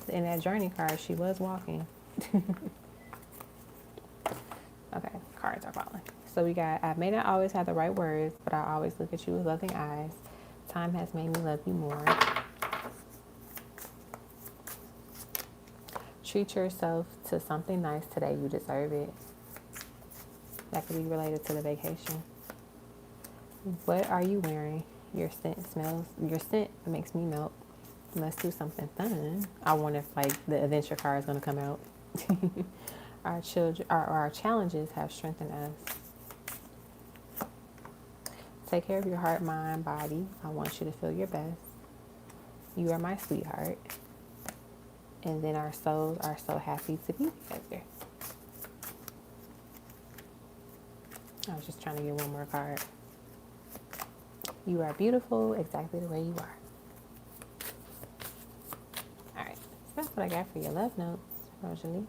In that journey card, she was walking. Okay, cards are falling. So we got, I may not always have the right words, but I always look at you with loving eyes. Time has made me love you more. Treat yourself to something nice today. You deserve it. That could be related to the vacation. What are you wearing? Your scent smells, your scent makes me melt. Let's do something fun. I wonder if like the adventure card is going to come out. Our challenges have strengthened us. Take care of your heart, mind, body. I want you to feel your best. You are my sweetheart. And then our souls are so happy to be together. I was just trying to get one more card. You are beautiful exactly the way you are. All right, so that's what I got for your love notes, Rosalie.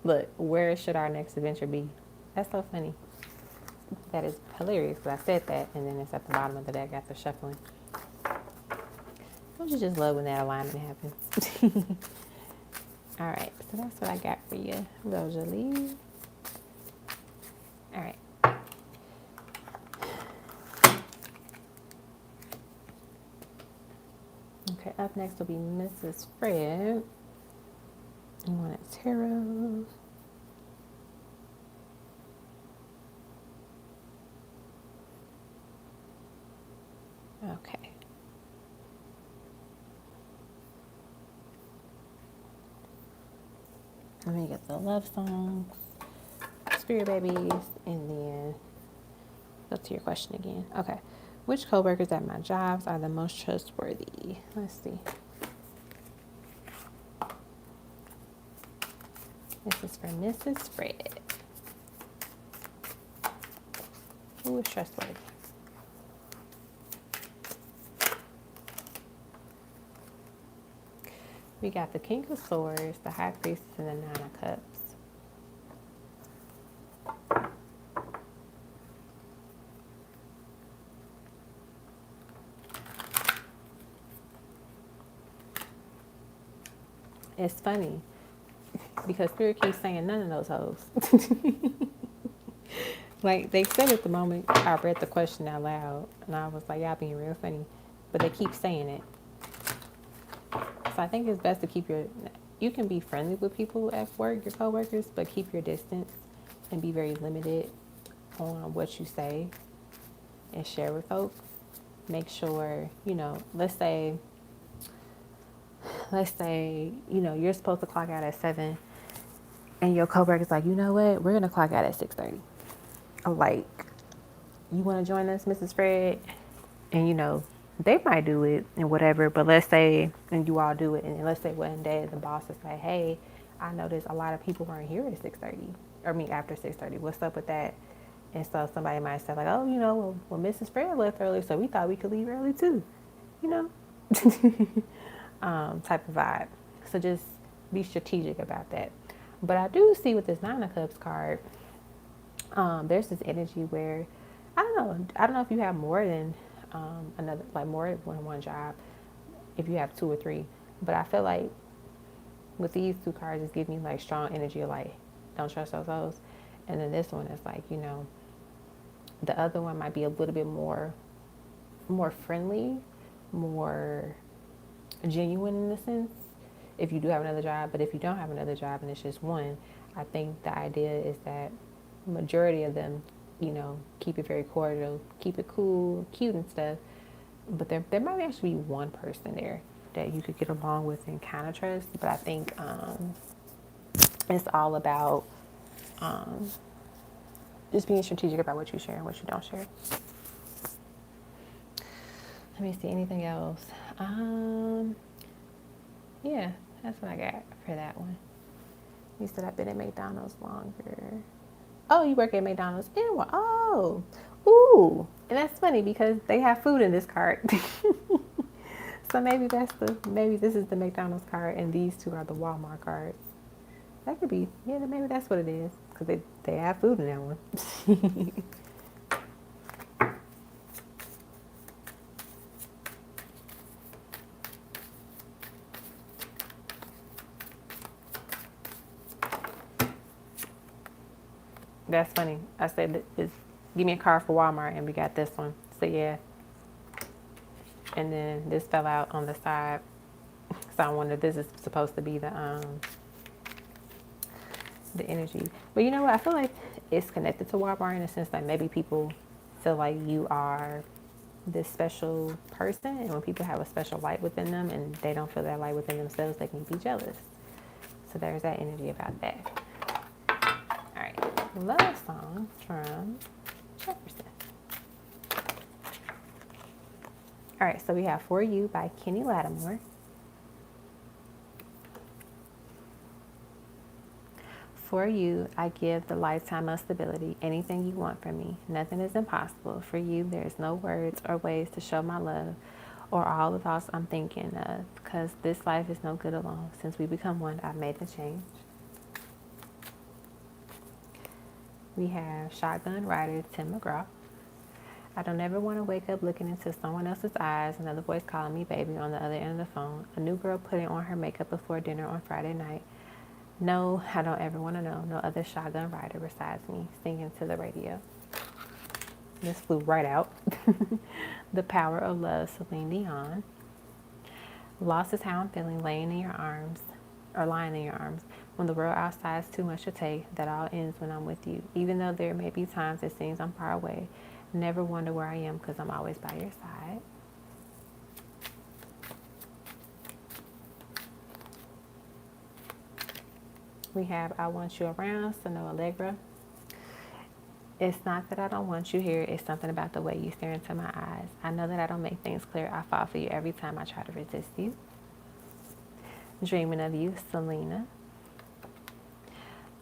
Look, where should our next adventure be? That's so funny. That is hilarious because I said that and then it's at the bottom of the deck after shuffling. Don't you just love when that alignment happens? All right, so that's what I got for you, Rosalie. All right. Okay, up next will be Mrs. Fred. You want a tarot. Okay. Let me get the love songs, spirit babies, and then go to your question again. Okay. Which coworkers at my jobs are the most trustworthy? Let's see. This is for Mrs. Fred. Who is trustworthy? We got the King of Swords, the High Priestess, and the Nine of Cups. It's funny because Spirit keeps saying none of those hoes. Like they said at the moment I read the question out loud, and I was like, y'all being real funny. But they keep saying it. So I think it's best to keep you can be friendly with people at work, your coworkers, but keep your distance and be very limited on what you say and share with folks. Make sure, let's say, you're supposed to clock out at 7 and your coworker's like, you know what, we're going to clock out at 6:30. I'm like, you want to join us, Mrs. Fred? And, they might do it and whatever, but let's say, and you all do it, and let's say one day the boss is like, hey, I noticed a lot of people weren't here at 6:30, after 6:30. What's up with that? And so somebody might say like, oh, well, Mrs. Fred left early, so we thought we could leave early too, type of vibe. So just be strategic about that. But I do see with this Nine of Cups card, there's this energy where, I don't know if you have more than more than one job, if you have two or three, but I feel like with these two cards, it's giving me like strong energy of like, don't trust those hoes. And then this one is like, the other one might be a little bit more friendly, more genuine in a sense, if you do have another job. But if you don't have another job and it's just one, I think the idea is that majority of them, keep it very cordial, keep it cool, cute and stuff. But there might actually be one person there that you could get along with and kind of trust. But I think it's all about just being strategic about what you share and what you don't share. Let me see, anything else? Yeah, that's what I got for that one. You said I've been at McDonald's longer. Oh, you work at McDonald's? Oh, ooh. And that's funny because they have food in this card. So maybe this is the McDonald's card and these two are the Walmart cards. That could be, maybe that's what it is, because they have food in that one. That's funny. I said, give me a card for Walmart, and we got this one. So yeah. And then this fell out on the side. So I wonder if this is supposed to be the energy. But you know what? I feel like it's connected to Walmart in a sense that maybe people feel like you are this special person, and when people have a special light within them and they don't feel that light within themselves, they can be jealous. So there's that energy about that. All right, love song from Jefferson. All right, so we have For You by Kenny Lattimore. For you, I give the lifetime of stability, anything you want from me. Nothing is impossible. For you, there is no words or ways to show my love or all the thoughts I'm thinking of, because this life is no good alone. Since we become one, I've made the change. We have Shotgun Rider, Tim McGraw. I don't ever want to wake up looking into someone else's eyes, another voice calling me baby on the other end of the phone, a new girl putting on her makeup before dinner on Friday night. No, I don't ever want to know no other shotgun rider besides me, singing to the radio. This flew right out. The Power of Love, Celine Dion. Lost is how I'm feeling, laying in your arms, or lying in your arms. When the world outside is too much to take, that all ends when I'm with you. Even though there may be times it seems I'm far away, never wonder where I am because I'm always by your side. We have I Want You Around, Sano Allegra. It's not that I don't want you here. It's something about the way you stare into my eyes. I know that I don't make things clear. I fall for you every time I try to resist you. Dreaming of You, Selena.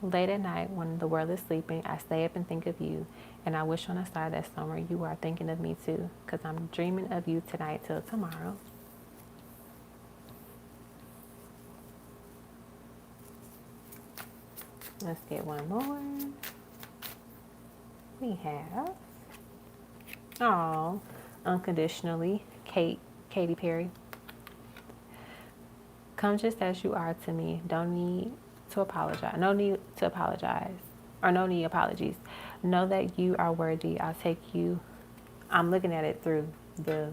Late at night when the world is sleeping, I stay up and think of you. And I wish on a star that somewhere you are thinking of me too. Because I'm dreaming of you tonight till tomorrow. Let's get one more. We have, Unconditionally, Katy Perry. Come just as you are to me. Don't need to apologize. No need to apologize. Or no need apologies. Know that you are worthy. I'll take you. I'm looking at it through the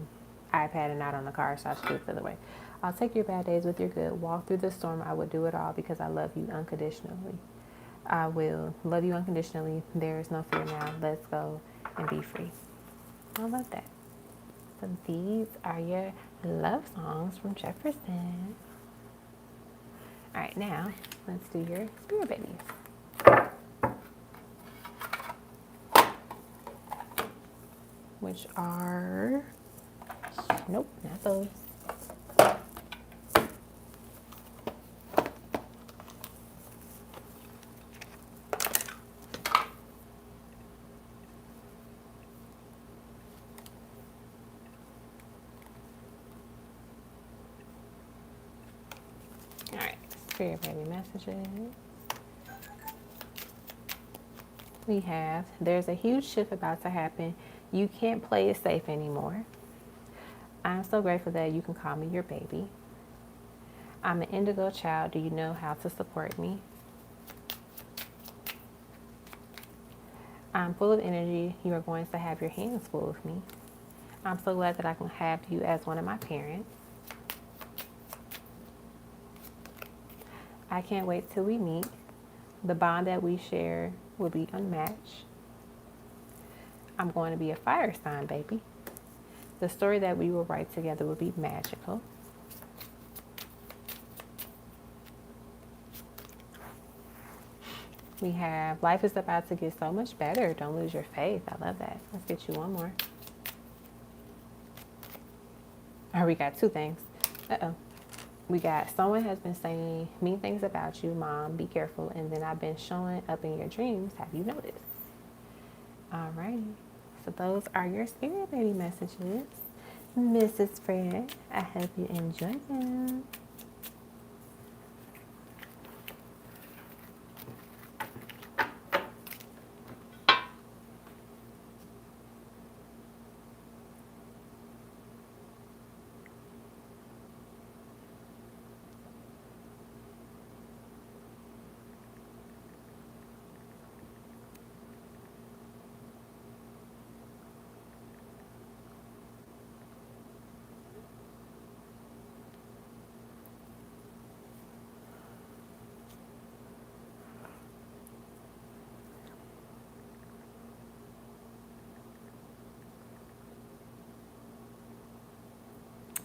iPad and not on the car, so I should do it the other way. I'll take your bad days with your good. Walk through the storm. I would do it all because I love you unconditionally. I will love you unconditionally. There is no fear now. Let's go and be free. I love that. So these are your love songs from Jefferson. All right, now let's do your spirit babies, which are, nope, not those. Spirit baby messages. We have, there's a huge shift about to happen. You can't play it safe anymore. I'm so grateful that you can call me your baby. I'm an indigo child. Do you know how to support me? I'm full of energy. You are going to have your hands full of me. I'm so glad that I can have you as one of my parents. I can't wait till we meet. The bond that we share will be unmatched. I'm going to be a fire sign, baby. The story that we will write together will be magical. We have, life is about to get so much better. Don't lose your faith. I love that. Let's get you one more. Oh, we got two things. Uh-oh. We got, someone has been saying mean things about you, Mom. Be careful. And then I've been showing up in your dreams. Have you noticed? All right. So those are your spirit baby messages, Mrs. Fred. I hope you enjoy them.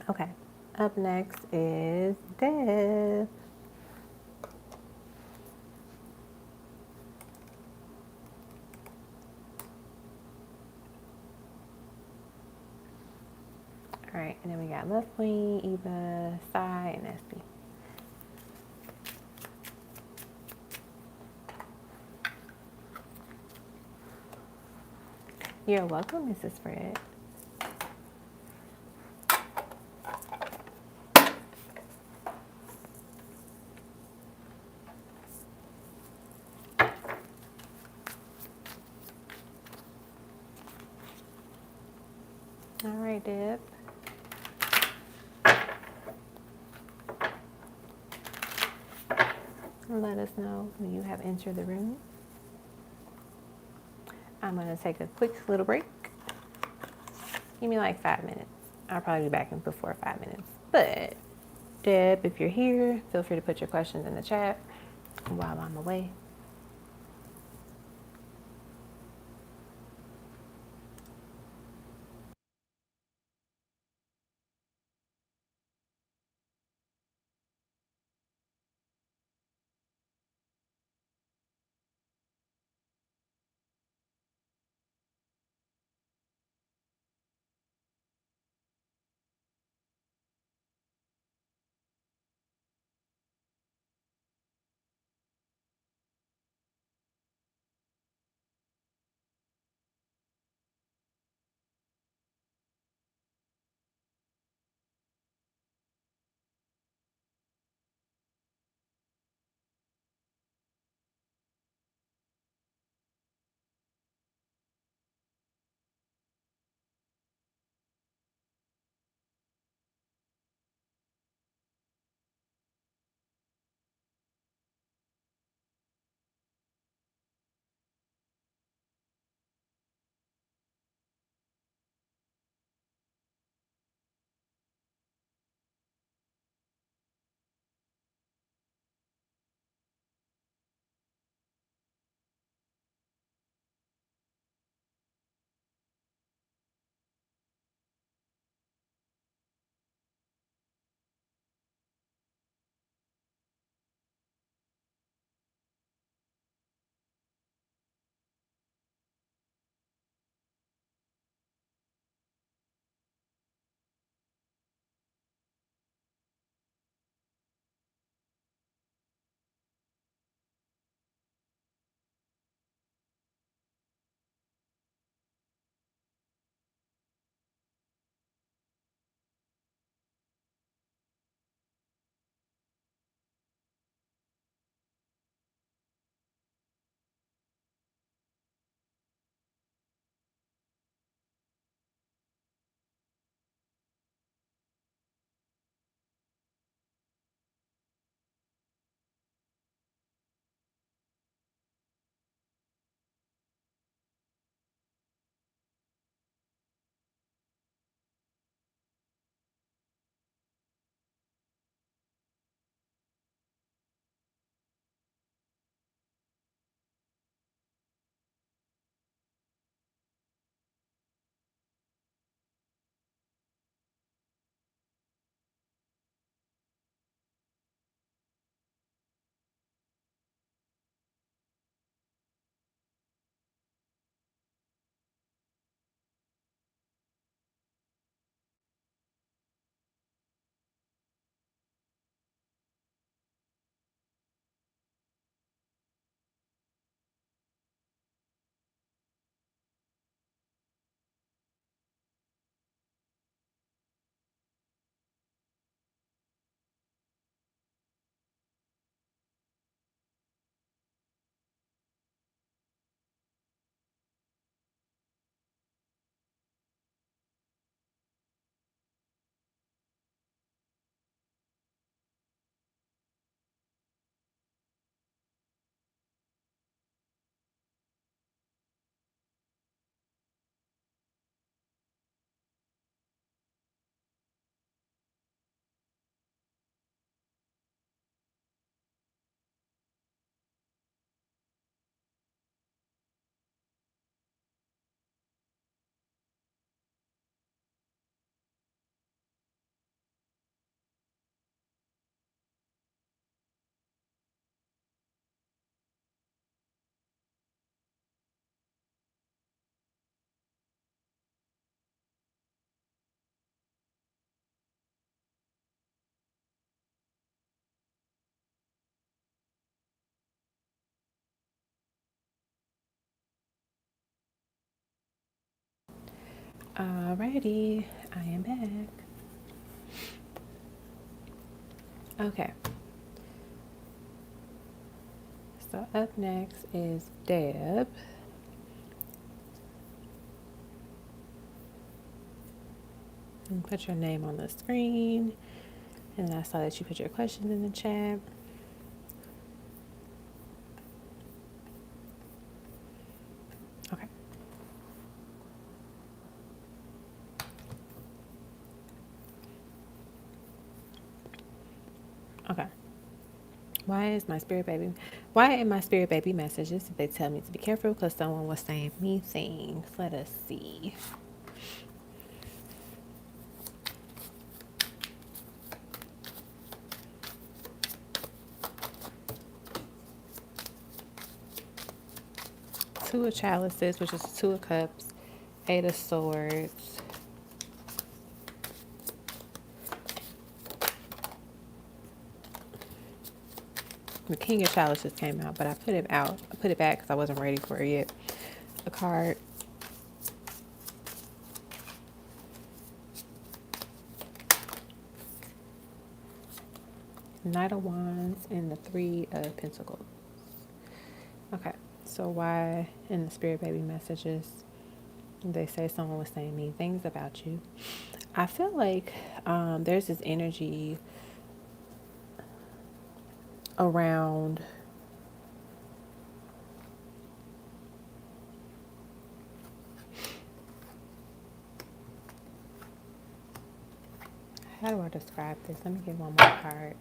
Okay. Up next is Deb. All right, and then we got Love Queen, Eva, Sai, and SB. You're welcome, Mrs. Fred. All right, Deb. Let us know when you have entered the room. I'm going to take a quick little break. Give me like 5 minutes. I'll probably be back in before 5 minutes. But, Deb, if you're here, feel free to put your questions in the chat while I'm away. Alrighty, I am back. Okay. So up next is Deb. And put your name on the screen. And I saw that you put your questions in the chat. Okay. Okay. Why in my spirit baby messages did they tell me to be careful because someone was saying mean things? Let us see. Two of chalices, which is two of cups, eight of swords, the king of chalices came out, but I put it out. I put it back because I wasn't ready for it yet. A card. Knight of Wands and the Three of Pentacles. Okay, so why in the spirit baby messages they say someone was saying mean things about you? I feel like there's this energy around how do I describe this? Let me get one more card.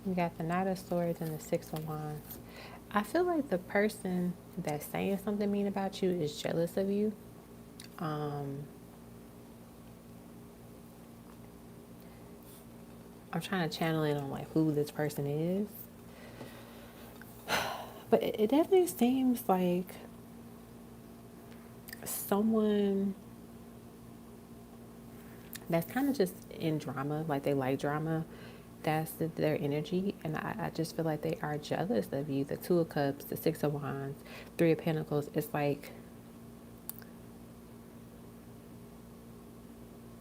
We got the Knight of Swords and the Six of Wands. I feel like the person that's saying something mean about you is jealous of you. I'm trying to channel in on like who this person is. But it definitely seems like someone that's kind of just in drama, like they like drama. That's their energy, and I just feel like they are jealous of you. The Two of Cups, the Six of Wands, Three of Pentacles. It's like,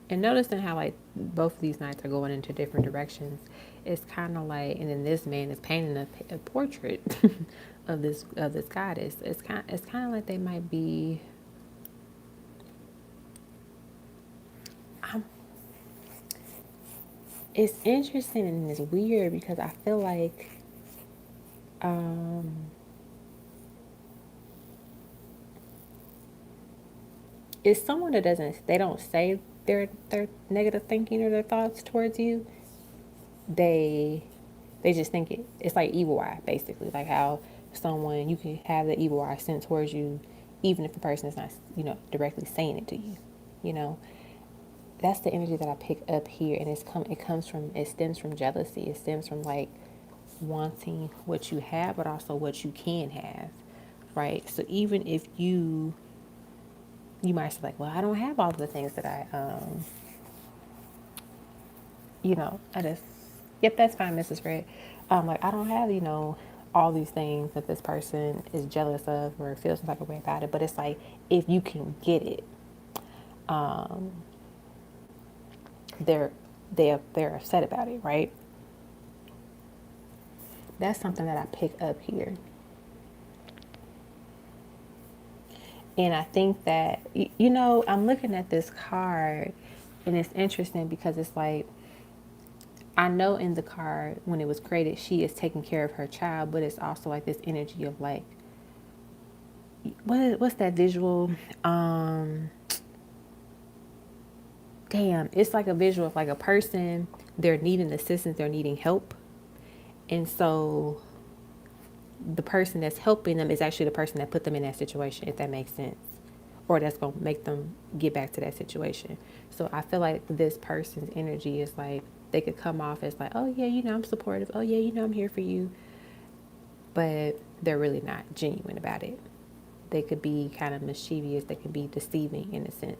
and noticing how like both of these nights are going into different directions. It's kind of like, and then this man is painting a portrait of this goddess. It's kind of like they might be. It's interesting and it's weird because I feel like it's someone that they don't say their negative thinking or their thoughts towards you. They just think it's like evil eye, basically, like how someone, you can have the evil eye sent towards you even if the person is not, directly saying it to you. you know that's the energy that I pick up here, and it stems from jealousy. It stems from like wanting what you have but also what you can have, right? So even if you might say like, well, I don't have all the things that I I just, yep, that's fine, Mrs. Fred. Like, I don't have, all these things that this person is jealous of or feels some type of way about it. But it's like, if you can get it, they're they're upset about it, right? That's something that I pick up here. And I think that, I'm looking at this card and it's interesting because it's like, I know in the card when it was created, she is taking care of her child, but it's also like this energy of like, what's that visual? It's like a visual of like a person, they're needing assistance, they're needing help. And so the person that's helping them is actually the person that put them in that situation, if that makes sense. Or that's going to make them get back to that situation. So I feel like this person's energy is like, they could come off as like, oh yeah, I'm supportive. Oh yeah, I'm here for you. But they're really not genuine about it. They could be kind of mischievous. They could be deceiving in a sense.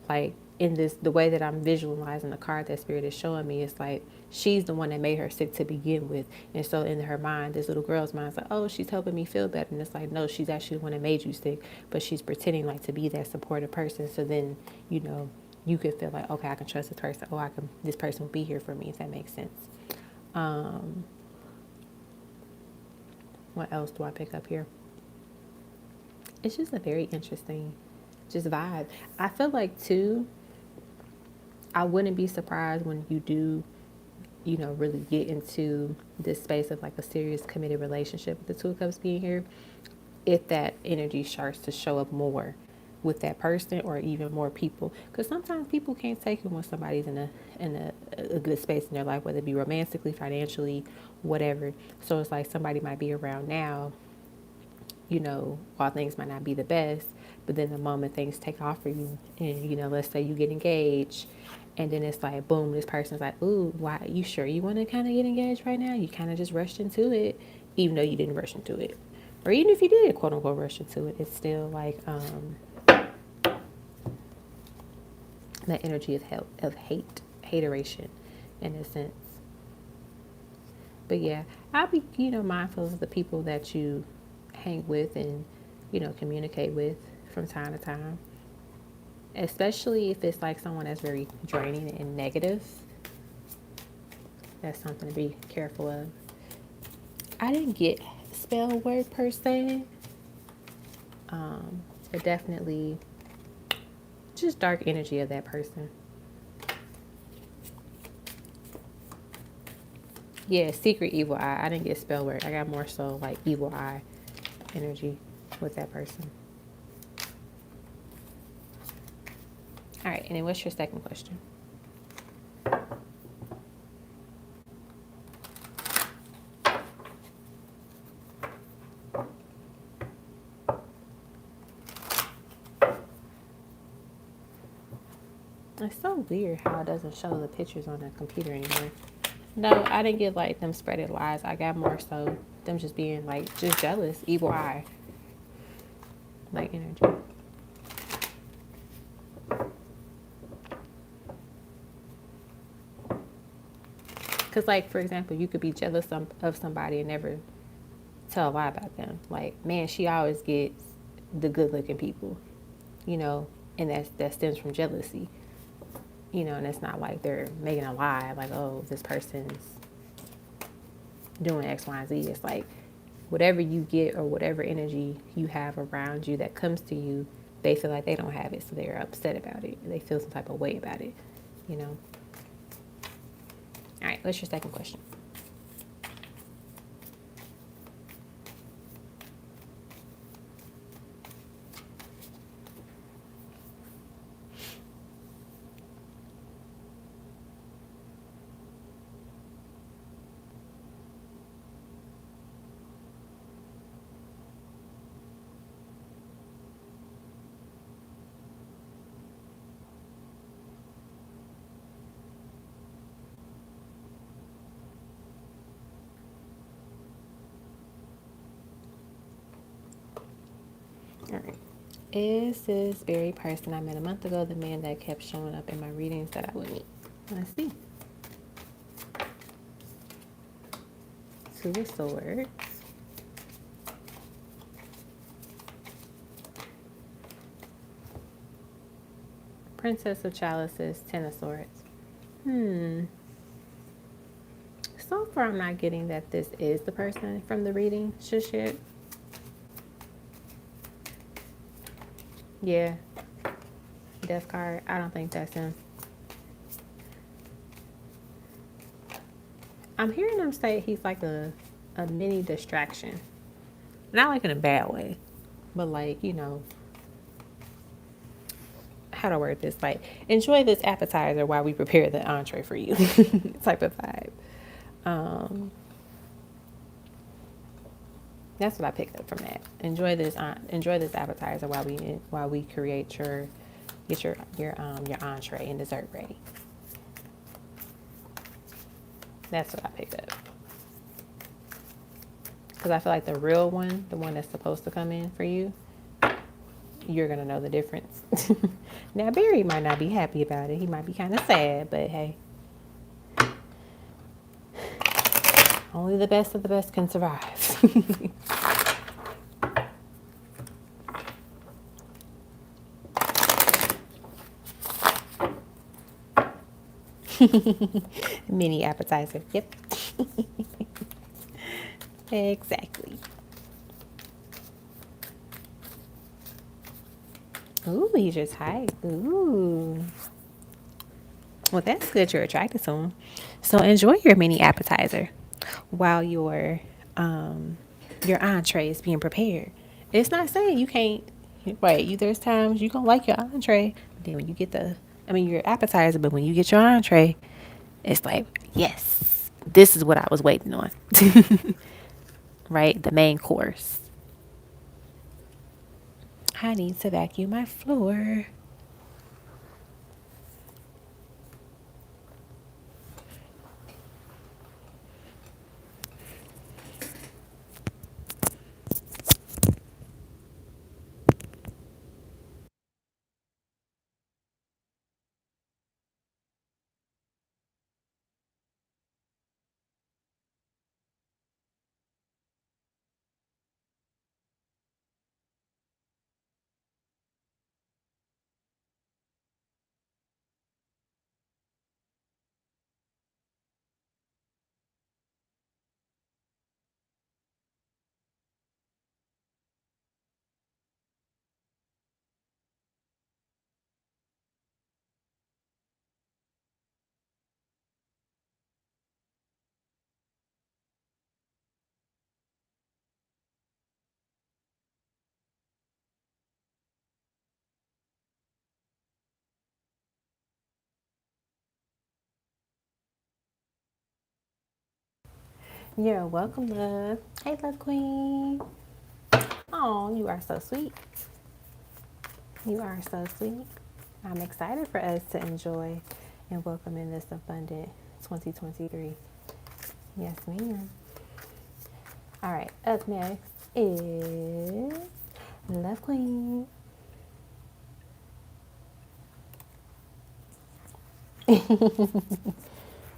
like in this, the way that I'm visualizing the card that Spirit is showing me, it's like she's the one that made her sick to begin with. And so in her mind, this little girl's mind is like, oh, she's helping me feel better. And it's like, no, she's actually the one that made you sick, but she's pretending like to be that supportive person. So then, you know, you could feel like, okay, I can trust this person. Oh, this person will be here for me, if that makes sense. What else do I pick up here? It's just a very interesting just vibe. I feel like too, I wouldn't be surprised when you do, you know, really get into this space of like a serious committed relationship with the Two of Cups being here, if that energy starts to show up more with that person or even more people. Because sometimes people can't take it when somebody's in a good space in their life, whether it be romantically, financially, whatever. So it's like somebody might be around now, you know, while things might not be the best, but then the moment things take off for you and, you know, let's say you get engaged, and then it's like, boom, this person's like, ooh, why, you sure you want to kind of get engaged right now? You kind of just rushed into it, even though you didn't rush into it. Or even if you did, quote unquote, rush into it, it's still like that energy of hateration in a sense. But yeah, I'll be, you know, mindful of the people that you hang with and, you know, communicate with from time to time, especially if it's like someone that's very draining and negative. That's something to be careful of. I didn't get spell word per se, but definitely just dark energy of that person. Yeah, secret evil eye. I didn't get spell word. I got more so like evil eye energy with that person. All right, and then what's your second question? It's so weird how it doesn't show the pictures on the computer anymore. No, I didn't get like them spreaded lies. I got more so them just being like just jealous, evil eye, like energy. Because like, for example, you could be jealous of somebody and never tell a lie about them. Like, man, she always gets the good looking people, you know, and that stems from jealousy. You know, and it's not like they're making a lie, like, oh, this person's doing X, Y, and Z. It's like whatever you get or whatever energy you have around you that comes to you, they feel like they don't have it, so they're upset about it. They feel some type of way about it, you know. All right, what's your second question? All right. Is this very person I met a month ago the man that kept showing up in my readings that I would meet? Let's see. Two of Swords. Princess of Chalices, Ten of Swords. So far, I'm not getting that this is the person from the reading just yet. Yeah. Death card. I don't think that's him. I'm hearing them say he's like a mini distraction. Not like in a bad way, but like, you know, how to word this? Like, enjoy this appetizer while we prepare the entree for you type of vibe. That's what I picked up from that. Enjoy this appetizer while we create get your entree and dessert ready. That's what I picked up. Because I feel like the real one, the one that's supposed to come in for you, you're gonna know the difference. Now, Barry might not be happy about it. He might be kind of sad, but hey, only the best of the best can survive. Mini appetizer. Yep. Exactly. Ooh, he's just hype. Ooh. Well, that's good. You're attracted to him. So enjoy your mini appetizer while your entree is being prepared. It's not saying you can't. Right. There's times you gonna like your entree. Then when you get your appetizer, but when you get your entree, it's like, yes, this is what I was waiting on. Right? The main course. I need to vacuum my floor. You're welcome, love. Hey, love queen. Oh, you are so sweet. You are so sweet. I'm excited for us to enjoy and welcome in this abundant 2023. Yes, ma'am. All right, up next is Love Queen.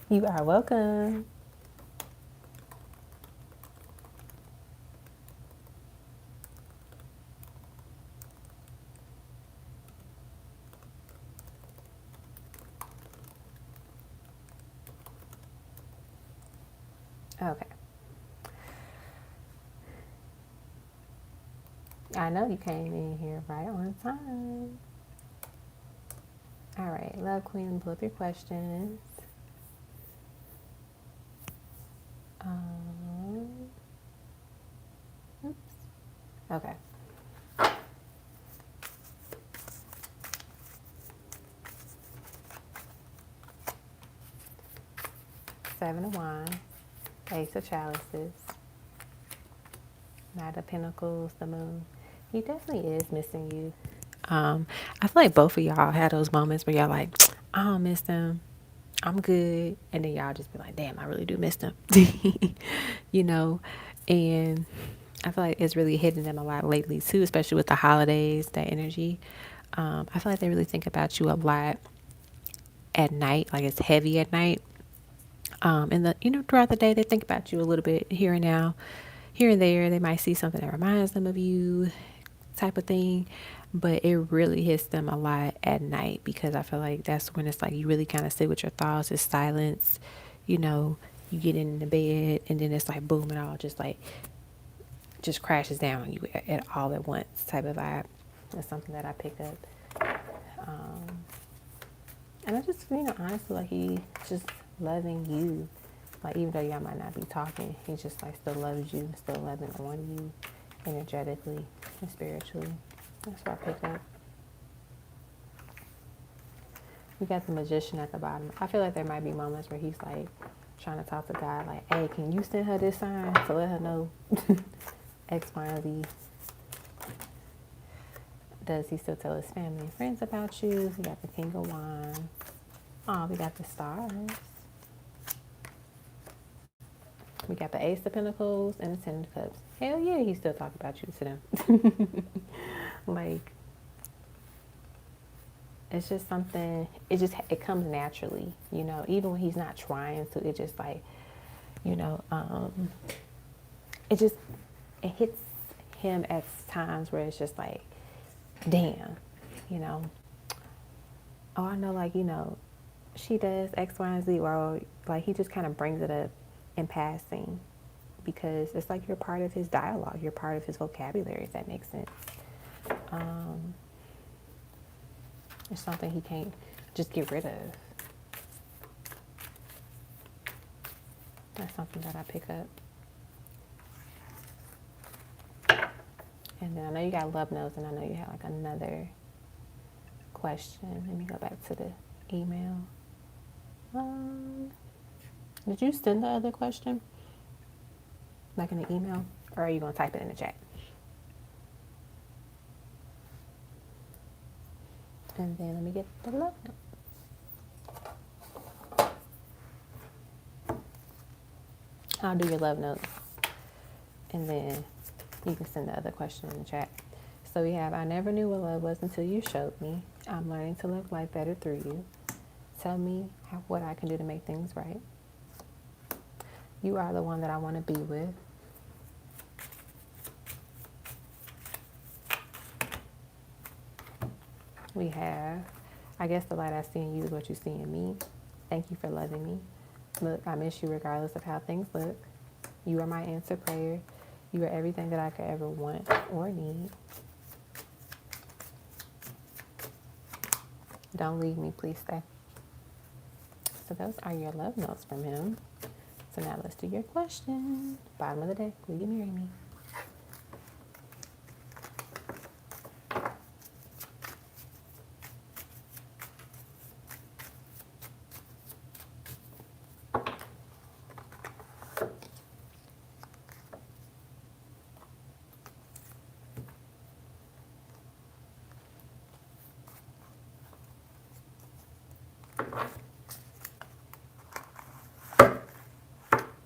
You are welcome. Okay. I know you came in here right on time. All right, Love Queen, pull up your questions. Oops. Okay. Seven of Wands, Ace of Chalices, Knight of Pentacles, the Moon. He definitely is missing you. I feel like both of y'all had those moments where y'all like, I don't miss them. I'm good. And then y'all just be like, damn, I really do miss them. you know? And I feel like it's really hitting them a lot lately too, especially with the holidays, that energy. I feel like they really think about you a lot at night, like it's heavy at night. And throughout the day, they think about you a little bit here and now, here and there. They might see something that reminds them of you, type of thing, but it really hits them a lot at night because I feel like that's when it's like you really kind of sit with your thoughts. It's silence, you know. You get in the bed, and then it's like boom, it all just crashes down on you at all at once, type of vibe. That's something that I pick up. And I just, honestly, like he just loving you. Like, even though y'all might not be talking, he just, like, still loves you, still loving on you energetically and spiritually. That's what I pick up. You got the Magician at the bottom. I feel like there might be moments where he's, like, trying to talk to God, like, hey, can you send her this sign to let her know X, Y, and Z? Does he still tell his family and friends about you? We got the King of Wands. Oh, we got the Stars. We got the Ace of Pentacles and the Ten of Cups. Hell yeah, he still talking about you to them. Like, it's just something, it comes naturally, you know, even when he's not trying to, it just like, you know, it just, it hits him at times where it's just like, damn, you know, oh, I know, like, you know, she does X, Y, and Z, or like he just kind of brings it up in passing because it's like you're part of his dialogue, you're part of his vocabulary, if that makes sense. It's something he can't just get rid of. That's something that I pick up. And then I know you got love notes, and I know you have like another question. Let me go back to the email. Did you send the other question? Like in the email? Or are you going to type it in the chat? And then let me get the love note. I'll do your love notes. And then you can send the other question in the chat. So we have, I never knew what love was until you showed me. I'm learning to love life better through you. Tell me what I can do to make things right. You are the one that I want to be with. We have, I guess the light I see in you is what you see in me. Thank you for loving me. Look, I miss you regardless of how things look. You are my answered prayer. You are everything that I could ever want or need. Don't leave me, please stay. So those are your love notes from him. So now let's do your question. Bottom of the deck, will you marry me?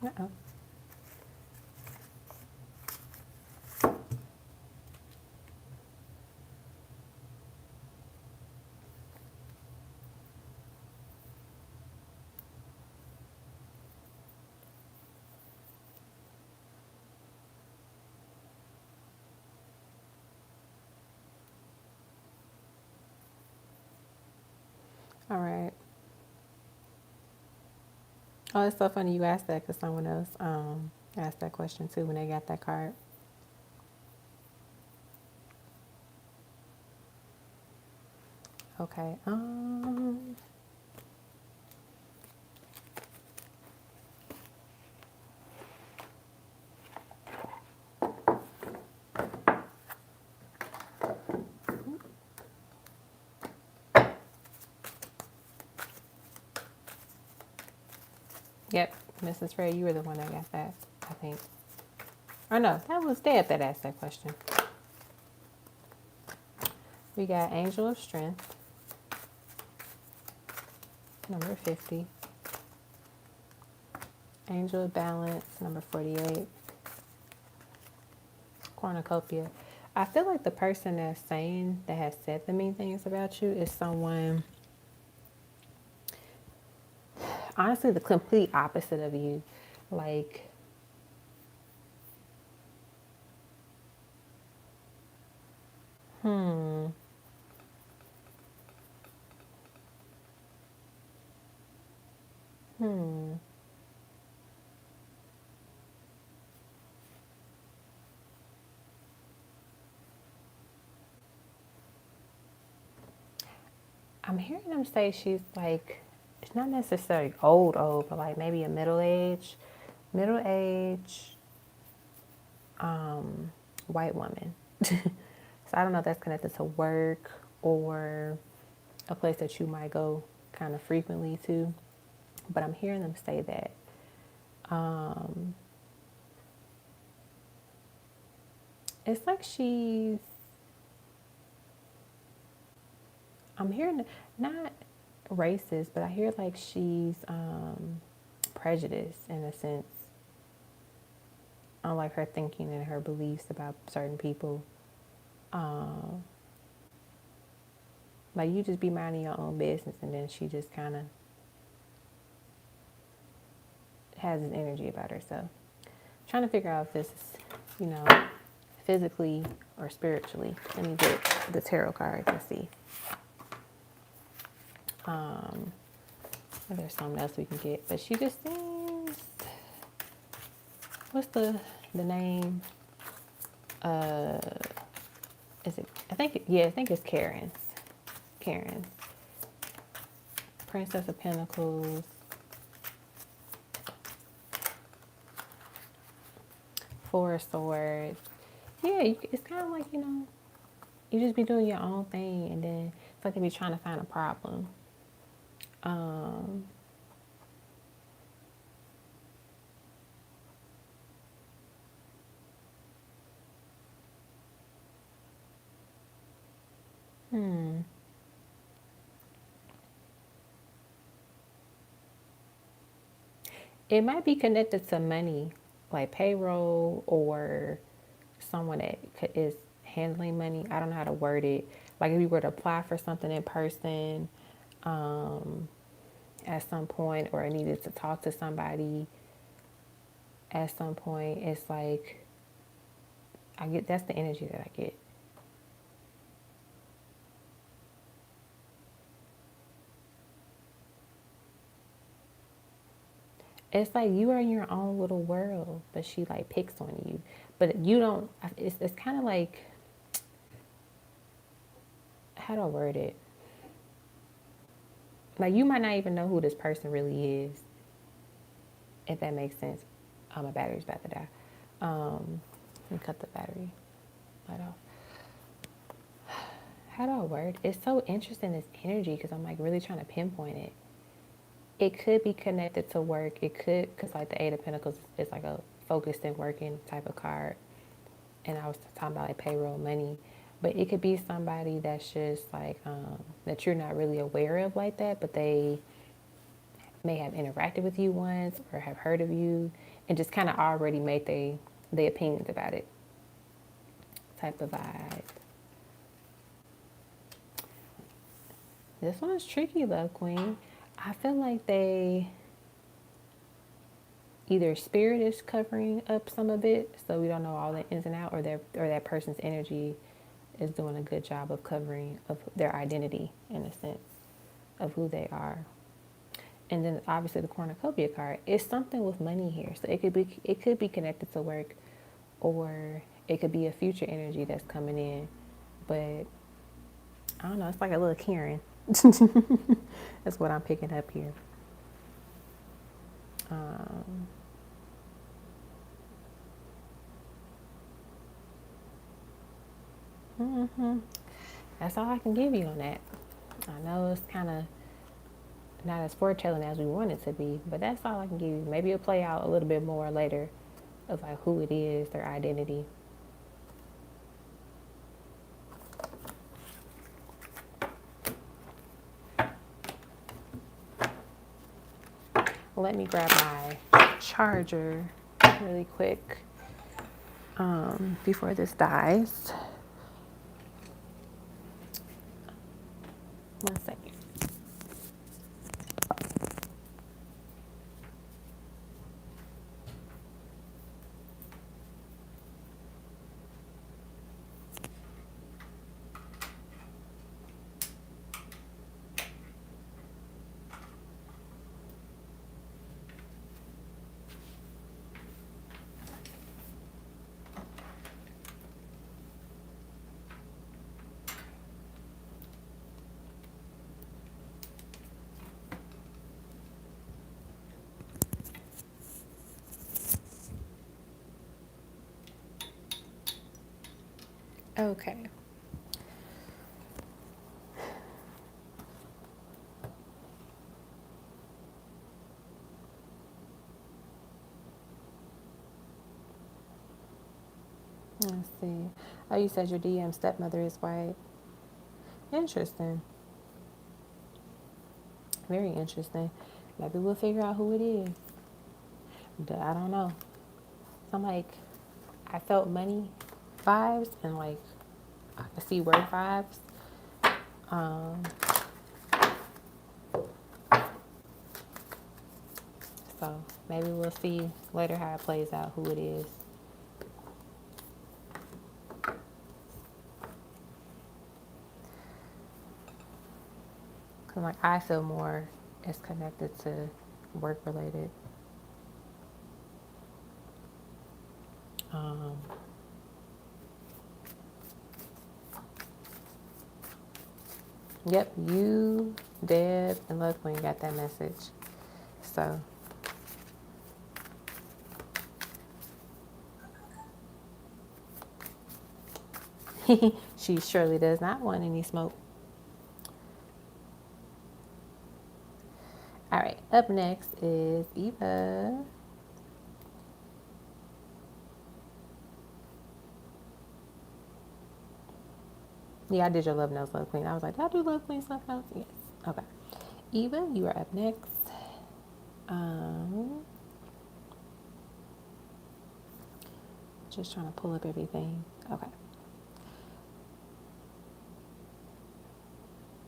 Uh-oh. All right. Oh, it's so funny you asked that because someone else asked that question too when they got that card. Okay. Yep, Mrs. Ray, you were the one that got that, I think. Or no, that was Deb that asked that question. We got Angel of Strength, number 50. Angel of Balance, number 48. Cornucopia. I feel like the person that's saying, that has said the mean things about you is someone, honestly, the complete opposite of you. Like, hmm. I'm hearing them say she's like, it's not necessarily old, but like maybe a middle age, white woman. So I don't know if that's connected to work or a place that you might go kind of frequently to, but I'm hearing them say that. It's like I'm hearing, not racist, but I hear like she's prejudiced in a sense. On like her thinking and her beliefs about certain people. Like you just be minding your own business, and then she just kind of has this energy about herself. Trying to figure out if this is, you know, physically or spiritually. Let me get the tarot cards and see. There's something else we can get, but she just seems. What's the name? Is it? I think. Yeah, I think it's Karen's. Karen's. Princess of Pentacles. Four of Swords. Yeah, it's kind of like, you know, you just be doing your own thing, and then it's like they be trying to find a problem. It might be connected to money, like payroll or someone that is handling money. I don't know how to word it. Like if you were to apply for something in person at some point, or I needed to talk to somebody at some point, it's like I get, that's the energy that I get. It's like you are in your own little world, but she like picks on you. But you don't, it's kind of like, how do I word it? Like you might not even know who this person really is, if that makes sense. Oh, my battery's about to die. Let me cut the battery light off. How do I word? It's so interesting, this energy, because I'm like really trying to pinpoint it. It could be connected to work. It could, because like the Eight of Pentacles is like a focused and working type of card. And I was talking about like payroll, money. But it could be somebody that's just like, that you're not really aware of like that, but they may have interacted with you once or have heard of you and just kind of already made their opinions about it type of vibe. This one's tricky, Love Queen. I feel like they either spirit is covering up some of it, so we don't know all the ins and outs, or that person's energy is doing a good job of covering of their identity in a sense of who they are. And then obviously the cornucopia card is something with money here, so it could be connected to work, or it could be a future energy that's coming in. But I don't know, it's like a little Karen. That's what I'm picking up here. That's all I can give you on that. I know it's kind of not as foretelling as we want it to be, but that's all I can give you. Maybe it'll play out a little bit more later of like who it is, their identity. Let me grab my charger really quick before this dies. 1 second. Okay. Let's see. Oh, you said your DM stepmother is white. Interesting. Very interesting. Maybe we'll figure out who it is. But I don't know. I'm like, I felt money vibes and like I could see work vibes. Um, so maybe we'll see later how it plays out, who it is. Cause like I feel more it's connected to work related. Um, yep, you, Deb, and Love Queen got that message. So she surely does not want any smoke. All right, up next is Eva. Yeah, I did your love notes, Love Queen. I was like, did I do Love Queen's love notes? Yes. Okay. Eva, you are up next. Um, just trying to pull up everything. Okay.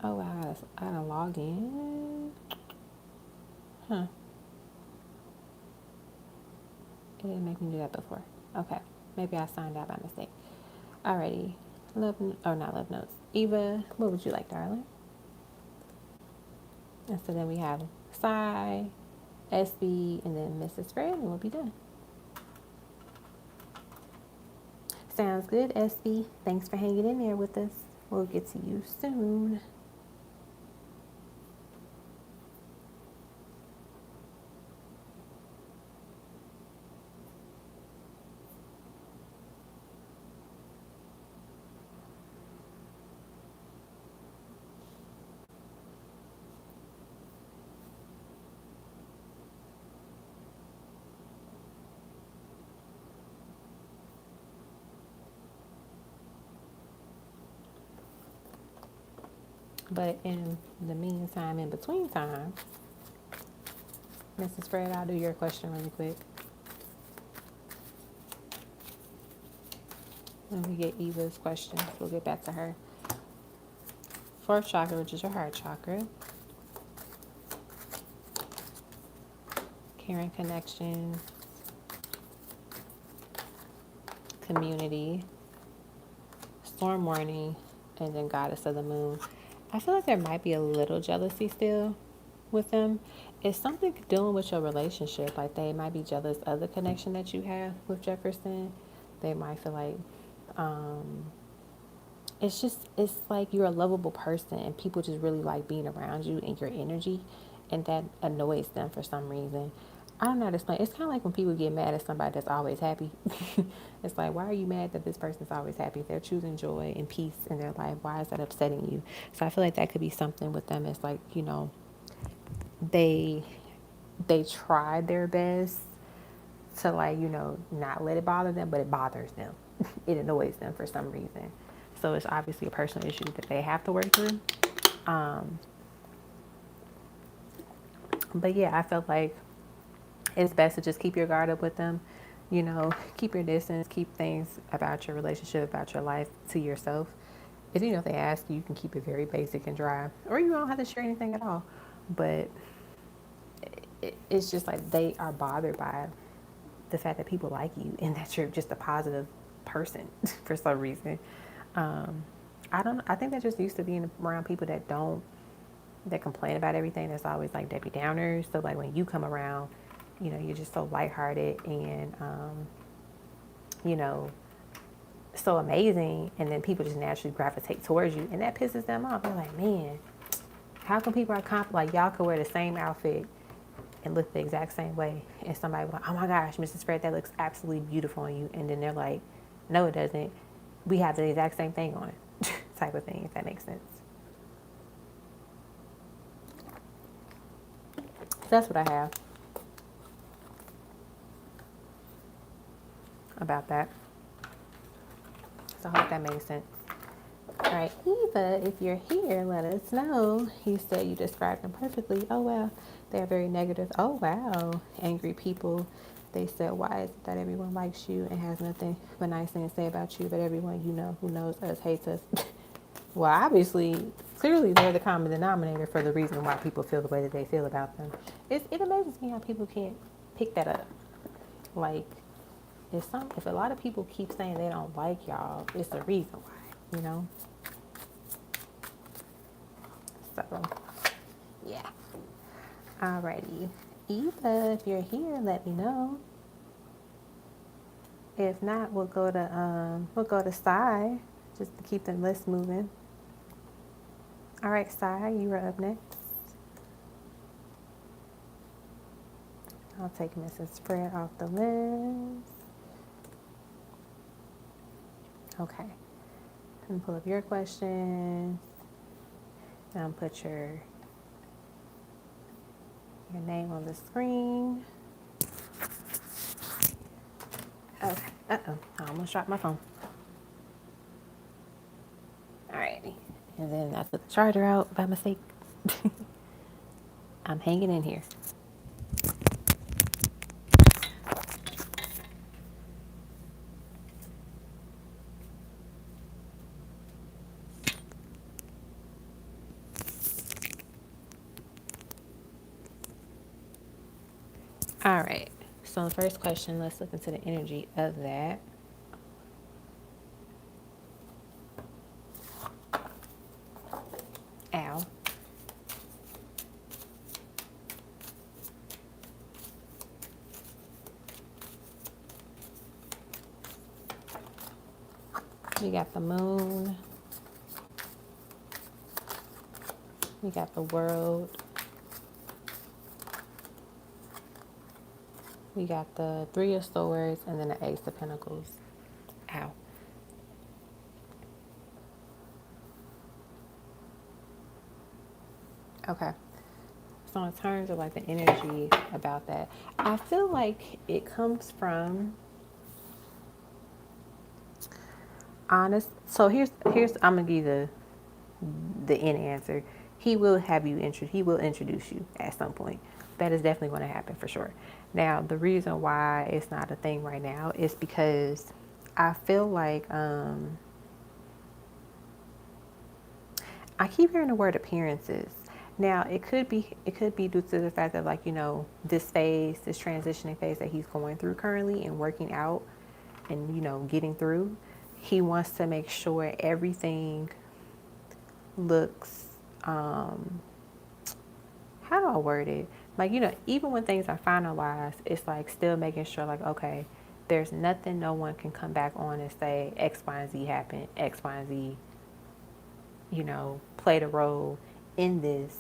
Oh wow, I gotta log in. Huh. It didn't make me do that before. Okay. Maybe I signed out by mistake. Alrighty. Not love notes. Eva, what would you like, darling? And so then we have Cy, SB, and then Mrs. Fred, and we'll be done. Sounds good, SB. Thanks for hanging in there with us. We'll get to you soon. But in the meantime, in between time, Mrs. Fred, I'll do your question really quick. When we get Eva's question, we'll get back to her. Fourth chakra, which is your heart chakra. Caring connection, community, storm warning, and then goddess of the moon. I feel like there might be a little jealousy still with them. It's something dealing with your relationship. Like they might be jealous of the connection that you have with Jefferson. They might feel like it's like you're a lovable person and people just really like being around you and your energy, and that annoys them for some reason. I don't know how to explain. It's kind of like when people get mad at somebody that's always happy. It's like, why are you mad that this person's always happy? They're choosing joy and peace in their life. Why is that upsetting you? So I feel like that could be something with them. It's like, they tried their best to, like, not let it bother them, but it bothers them. It annoys them for some reason. So it's obviously a personal issue that they have to work through. But yeah, I felt like it's best to just keep your guard up with them. Keep your distance, keep things about your relationship, about your life to yourself. If they ask you, you can keep it very basic and dry, or you don't have to share anything at all. But it's just like they are bothered by the fact that people like you and that you're just a positive person for some reason. I think they're just used to being around people that complain about everything. That's always like Debbie Downers. So like when you come around, you're just so lighthearted and, you know, so amazing. And then people just naturally gravitate towards you, and that pisses them off. They're like, man, how come people are like y'all could wear the same outfit and look the exact same way, and somebody will be like, oh my gosh, Mrs. Fred, that looks absolutely beautiful on you, and then they're like, no, it doesn't. We have the exact same thing on, type of thing, if that makes sense. So that's what I have about that. So I hope that makes sense. All right, Eva, if you're here, let us know. You said you described them perfectly. Oh, wow. They're very negative. Oh, wow. Angry people. They said, why is it that everyone likes you and has nothing but nice things to say about you, but everyone who knows us hates us? Well, obviously, clearly they're the common denominator for the reason why people feel the way that they feel about them. It amazes me how people can't pick that up. Like, if a lot of people keep saying they don't like y'all, it's a reason why, you know? So, yeah. Alrighty. Eva, if you're here, let me know. If not, we'll go to Sai, just to keep the list moving. All right, Sai, you are up next. I'll take Mrs. Fred off the list. Okay. And pull up your question. And put your name on the screen. Okay. Uh-oh. I almost dropped my phone. Alrighty. And then I took the charger out by mistake. I'm hanging in here. All right. So the first question, let's look into the energy of that. Ow. We got the moon. We got the world. We got the Three of Swords and then the Ace of Pentacles. Ow. Okay. So in terms of like the energy about that, I feel like it comes from honest. So here's I'm gonna give you the end answer. He will introduce you at some point. That is definitely going to happen for sure. Now, the reason why it's not a thing right now is because I feel like I keep hearing the word appearances. Now, it could be due to the fact that, like, you know, this transitioning phase that he's going through currently and working out and, you know, getting through. He wants to make sure everything looks how do I word it? Like, you know, even when things are finalized, it's like still making sure, like, okay, there's nothing no one can come back on and say X, Y, and Z happened, X, Y, and Z, you know, played a role in this.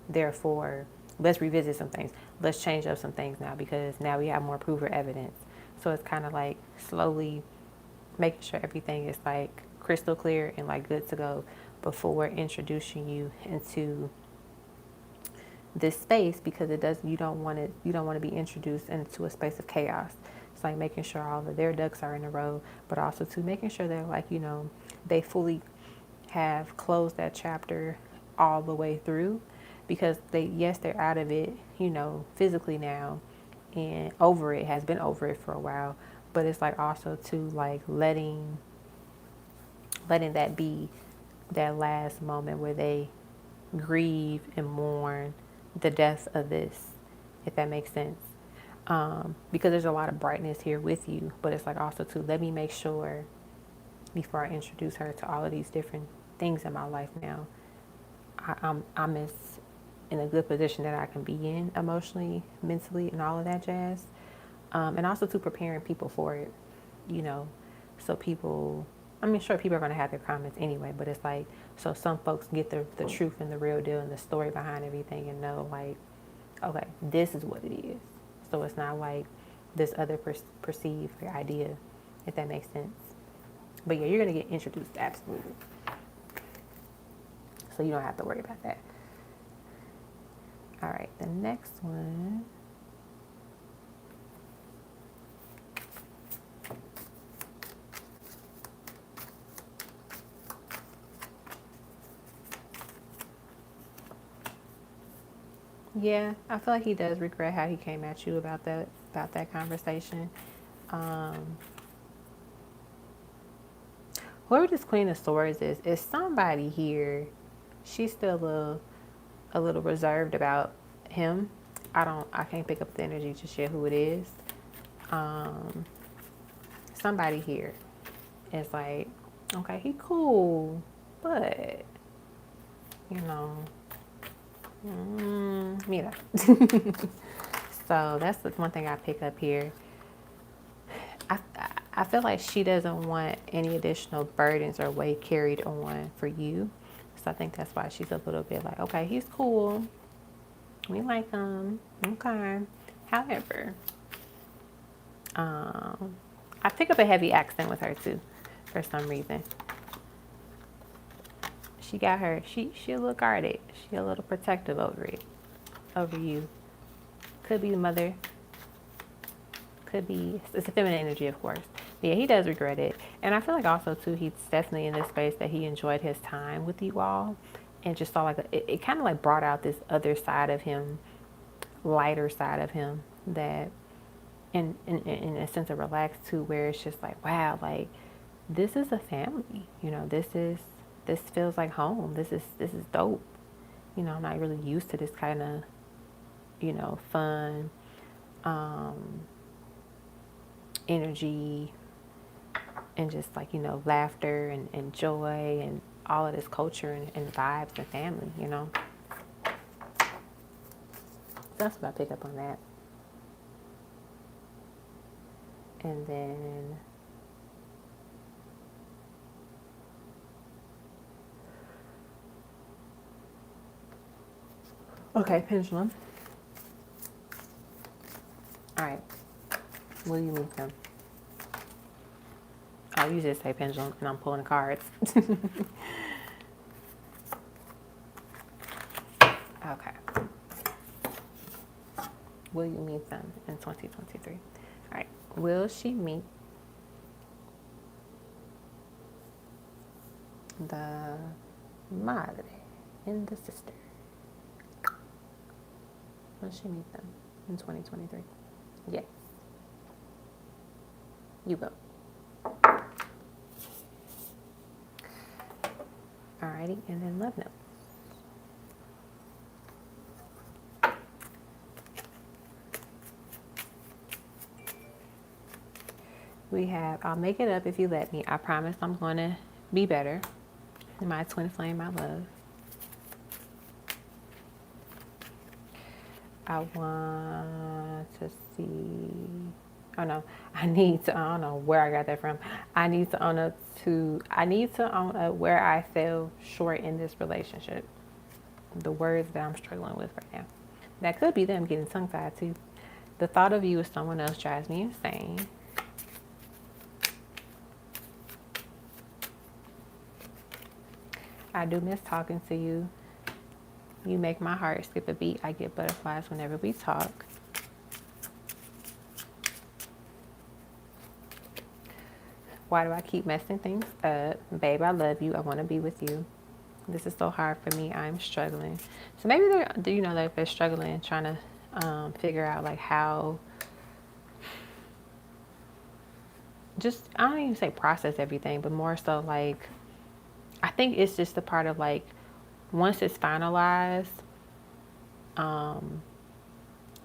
Therefore, let's revisit some things. Let's change up some things now because now we have more proof or evidence. So it's kind of like slowly making sure everything is like crystal clear and like good to go before introducing you into this space, because you don't want to be introduced into a space of chaos. It's like making sure all of their ducks are in a row, but also to making sure they're like, you know, they fully have closed that chapter all the way through, because they're out of it, you know, physically now and has been over it for a while, but it's like also to like letting that be that last moment where they grieve and mourn the death of this, if that makes sense. Because there's a lot of brightness here with you, but it's like also to let me make sure before I introduce her to all of these different things in my life now, I'm as in a good position that I can be in emotionally, mentally, and all of that jazz. And also to preparing people for it, you know, so people, I mean, sure, people are going to have their comments anyway, but it's like, so some folks get the truth and the real deal and the story behind everything and know, like, okay, this is what it is. So it's not like this other perceived idea, if that makes sense. But yeah, you're going to get introduced, absolutely. So you don't have to worry about that. All right, the next one. Yeah, I feel like he does regret how he came at you about that conversation. Whoever this Queen of Swords is somebody here she's still a little reserved about him. I can't pick up the energy to share who it is. Um, Somebody here is like, okay, he cool, but you know, mira. So that's the one thing I pick up here. I, I feel like she doesn't want any additional burdens or weight carried on for you. So I think that's why she's a little bit like, okay, he's cool. We like him. Okay. However, I pick up a heavy accent with her too, for some reason. She got her. She a little guarded. She a little protective over you. Could be the mother. Could be, it's a feminine energy, of course. But yeah, he does regret it. And I feel like also too, he's definitely in this space that he enjoyed his time with you all, and just saw like it kind of like brought out this other side of him, lighter side of him, that in a sense of relax too, where it's just like, wow, like this is a family, this feels like home. This is dope. I'm not really used to this kind of, fun, energy, and just like, laughter and joy and all of this culture and vibes and family. That's what I pick up on that. And then okay, pendulum. All right. Will you meet them? Oh, you just say pendulum, and I'm pulling the cards. Okay. Will you meet them in 2023? All right. Will she meet the madre and the sister? Will she meet them in 2023? Yes. You will. Alrighty, and then love note. We have, I'll make it up if you let me. I promise I'm going to be better. My twin flame, my love. I want to see, oh no, I don't know where I got that from. I need to own up where I fell short in this relationship. The words that I'm struggling with right now. That could be them getting tongue-tied too. The thought of you as someone else drives me insane. I do miss talking to you. You make my heart skip a beat. I get butterflies whenever we talk. Why do I keep messing things up? Babe, I love you. I want to be with you. This is so hard for me. I'm struggling. So maybe they're struggling, trying to figure out like how, just, I don't even say process everything, but more so like, I think it's just a part of like, once it's finalized,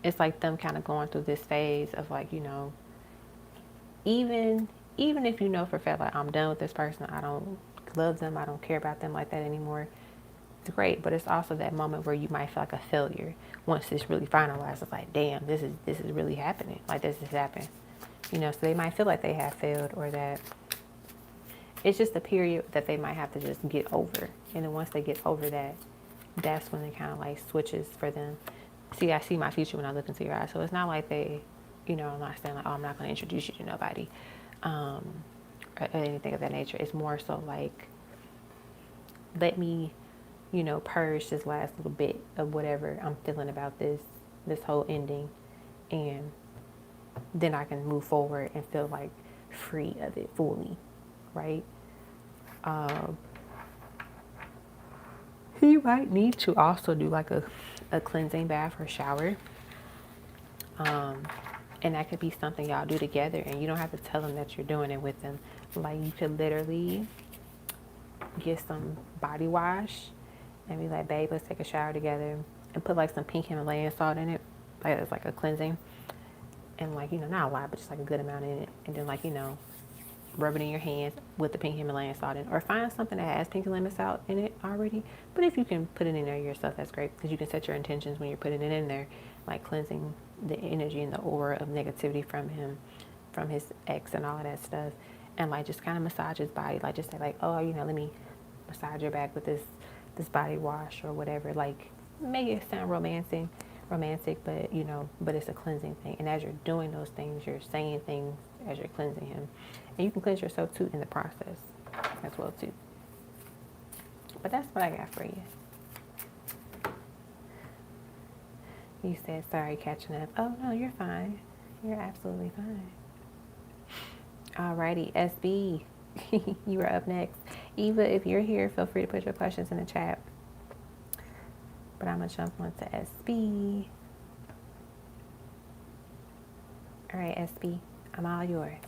it's like them kind of going through this phase of like, even if for a fact like I'm done with this person, I don't love them, I don't care about them like that anymore, it's great. But it's also that moment where you might feel like a failure once it's really finalized. It's like, damn, this is really happening. Like this has happened. So they might feel like they have failed, or that it's just a period that they might have to just get over. And then once they get over that, that's when it kind of like switches for them. See, I see my future when I look into your eyes. So it's not like they, I'm not saying like, oh, I'm not going to introduce you to nobody, or anything of that nature. It's more so like, let me, purge this last little bit of whatever I'm feeling about this whole ending, and then I can move forward and feel like free of it fully, right? You might need to also do like a cleansing bath or shower. And that could be something y'all do together, and you don't have to tell them that you're doing it with them. Like you could literally get some body wash and be like, babe, let's take a shower together, and put like some pink Himalayan salt in it, like it's like a cleansing, and like, you know, not a lot, but just like a good amount in it, and then like, you know, rub it in your hands with the pink Himalayan salt in, or find something that has pink Himalayan salt in it already. But if you can put it in there yourself, that's great, because you can set your intentions when you're putting it in there, like cleansing the energy and the aura of negativity from him, from his ex and all of that stuff, and like just kind of massage his body, like just say like, oh, you know, let me massage your back with this body wash or whatever, like make it sound romantic, but you know, but it's a cleansing thing. And as you're doing those things, you're saying things as you're cleansing him, and you can cleanse yourself too in the process as well too. But that's what I got for you. You said sorry catching up. Oh no, you're fine. You're absolutely fine. Alrighty, SB, you are up next. Eva, if you're here, feel free to put your questions in the chat. But I'm gonna jump onto SB. All right, SB, I'm all yours.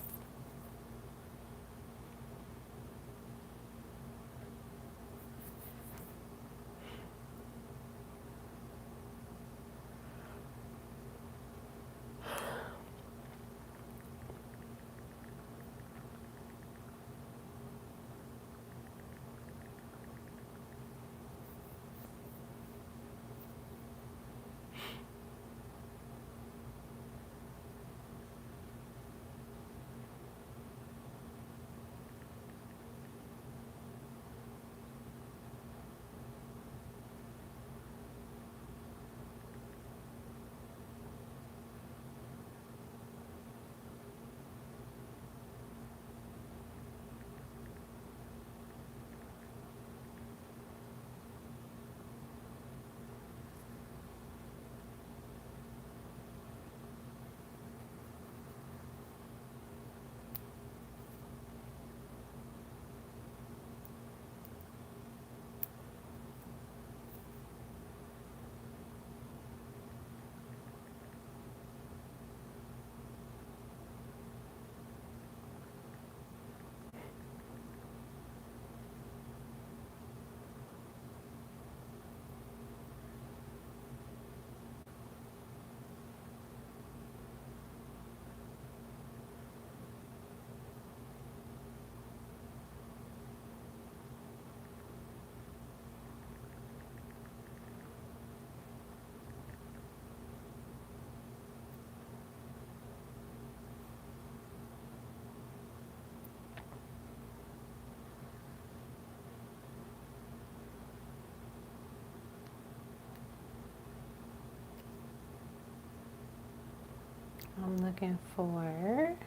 I'm looking for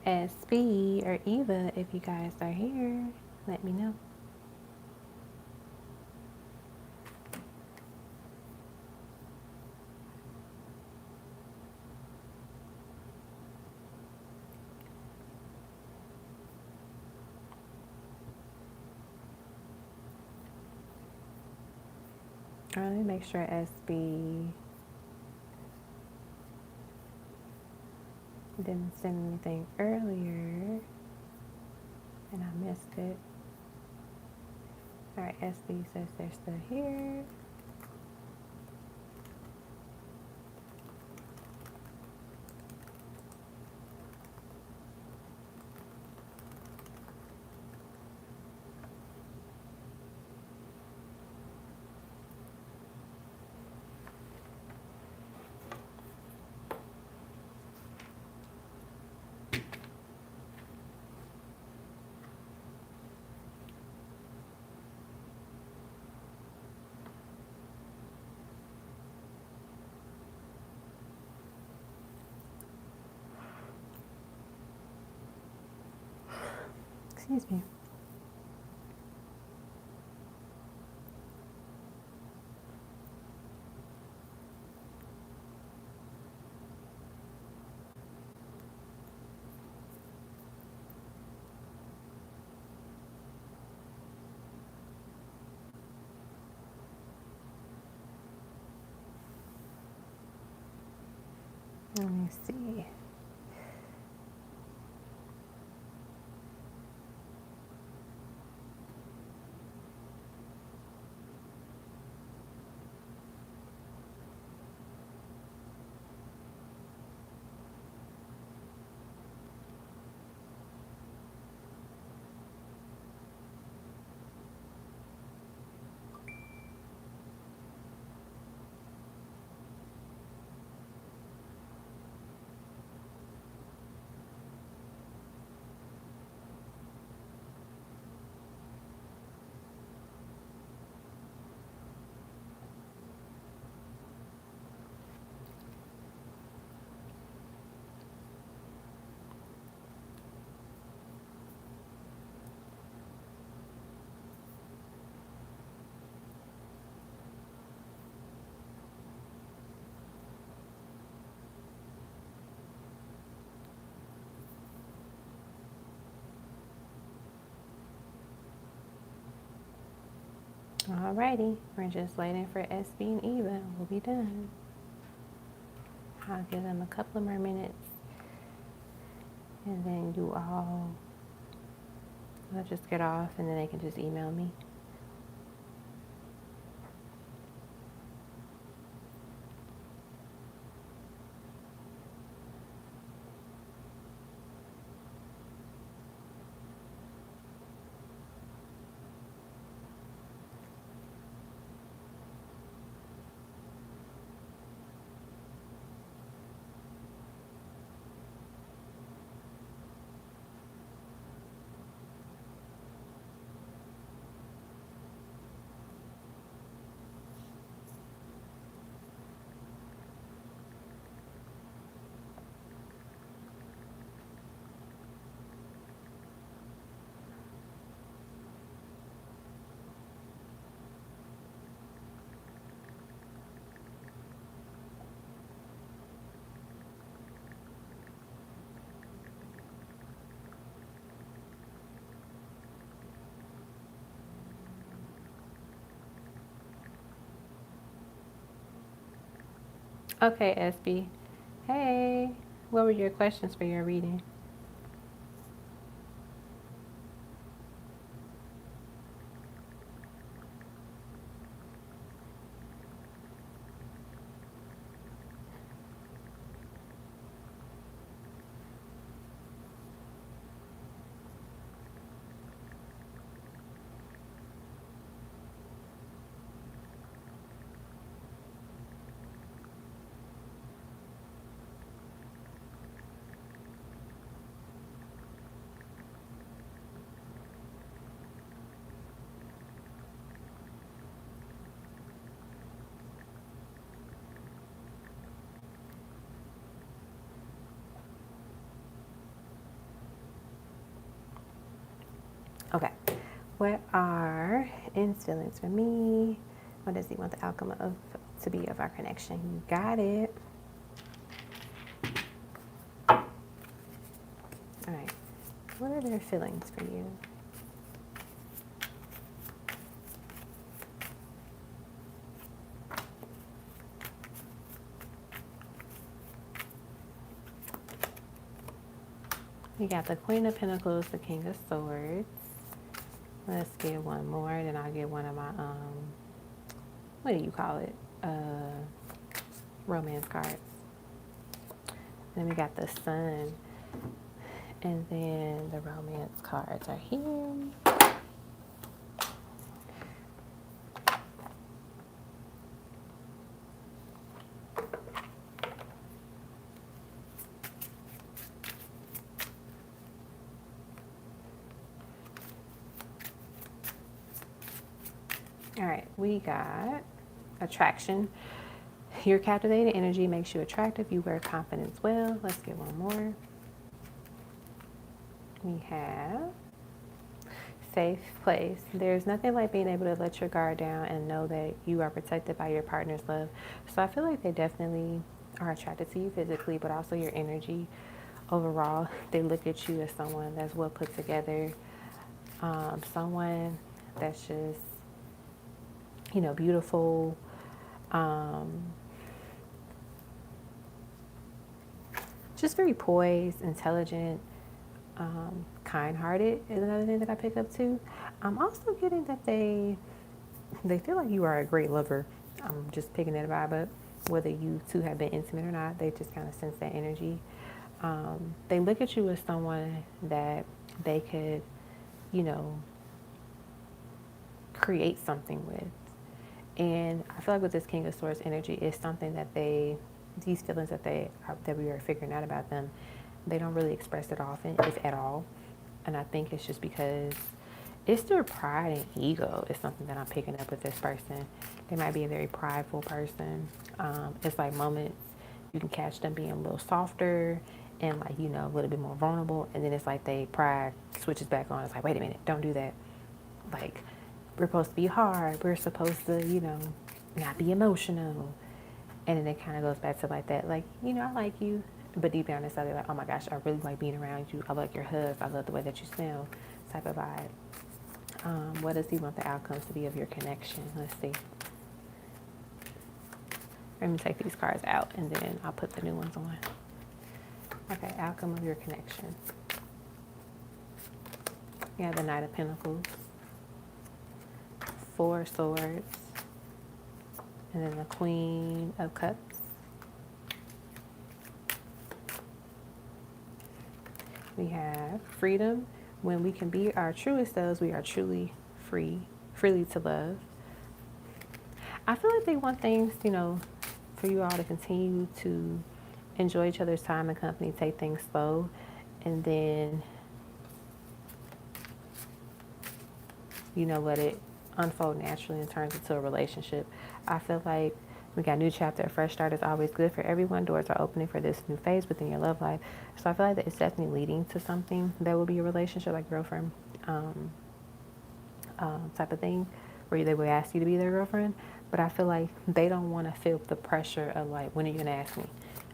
SB or Eva. If you guys are here, let me know. Let me make sure SB didn't send anything earlier and I missed it. All right, SB says they're still here. Excuse me. Let me see. Alrighty, we're just waiting for SB and Eva. We'll be done. I'll give them a couple of more minutes, and then you all will just get off, and then they can just email me. Okay, SB. Hey, what were your questions for your reading? Okay. What are N's feelings for me? What does he want the outcome of to be of our connection? You got it. All right. What are their feelings for you? We got the Queen of Pentacles, the King of Swords. Let's get one more, then I'll get one of my what do you call it? Romance cards. Then we got the Sun, and then the romance cards are here. All right, we got attraction. Your captivating energy makes you attractive. You wear confidence well. Let's get one more. We have safe place. There's nothing like being able to let your guard down and know that you are protected by your partner's love. So I feel like they definitely are attracted to you physically, but also your energy overall. They look at you as someone that's well put together, someone that's just, you know, beautiful, just very poised, intelligent, kind-hearted is another thing that I pick up too. I'm also getting that they feel like you are a great lover. I'm just picking that vibe up. Whether you two have been intimate or not, they just kind of sense that energy. They look at you as someone that they could, you know, create something with. And I feel like with this King of Swords energy, it's something that these feelings that we are figuring out about them, they don't really express it often, if at all. And I think it's just because it's their pride and ego is something that I'm picking up with this person. They might be a very prideful person. It's like moments you can catch them being a little softer and like, you know, a little bit more vulnerable. And then it's like they pride switches back on. It's like, wait a minute, don't do that. Like, we're supposed to be hard. We're supposed to, you know, not be emotional. And then it kind of goes back to like that, like, you know, I like you. But deep down inside, they're like, oh my gosh, I really like being around you. I like your hugs. I love the way that you smell type of vibe. What does he want the outcomes to be of your connection? Let's see. Let me take these cards out and then I'll put the new ones on. Okay, outcome of your connection. You have the Knight of Pentacles, Four of Swords, and then the Queen of Cups. We have freedom. When we can be our truest selves, we are truly free, freely to love. I feel like they want things, you know, for you all to continue to enjoy each other's time and company, take things slow, and then, you know, let it unfold naturally and turns into a relationship. I feel like we got a new chapter. A fresh start is always good for everyone. Doors are opening for this new phase within your love life. So I feel like that it's definitely leading to something that will be a relationship, like girlfriend type of thing, where they would ask you to be their girlfriend. But I feel like they don't want to feel the pressure of like, when are you going to ask me?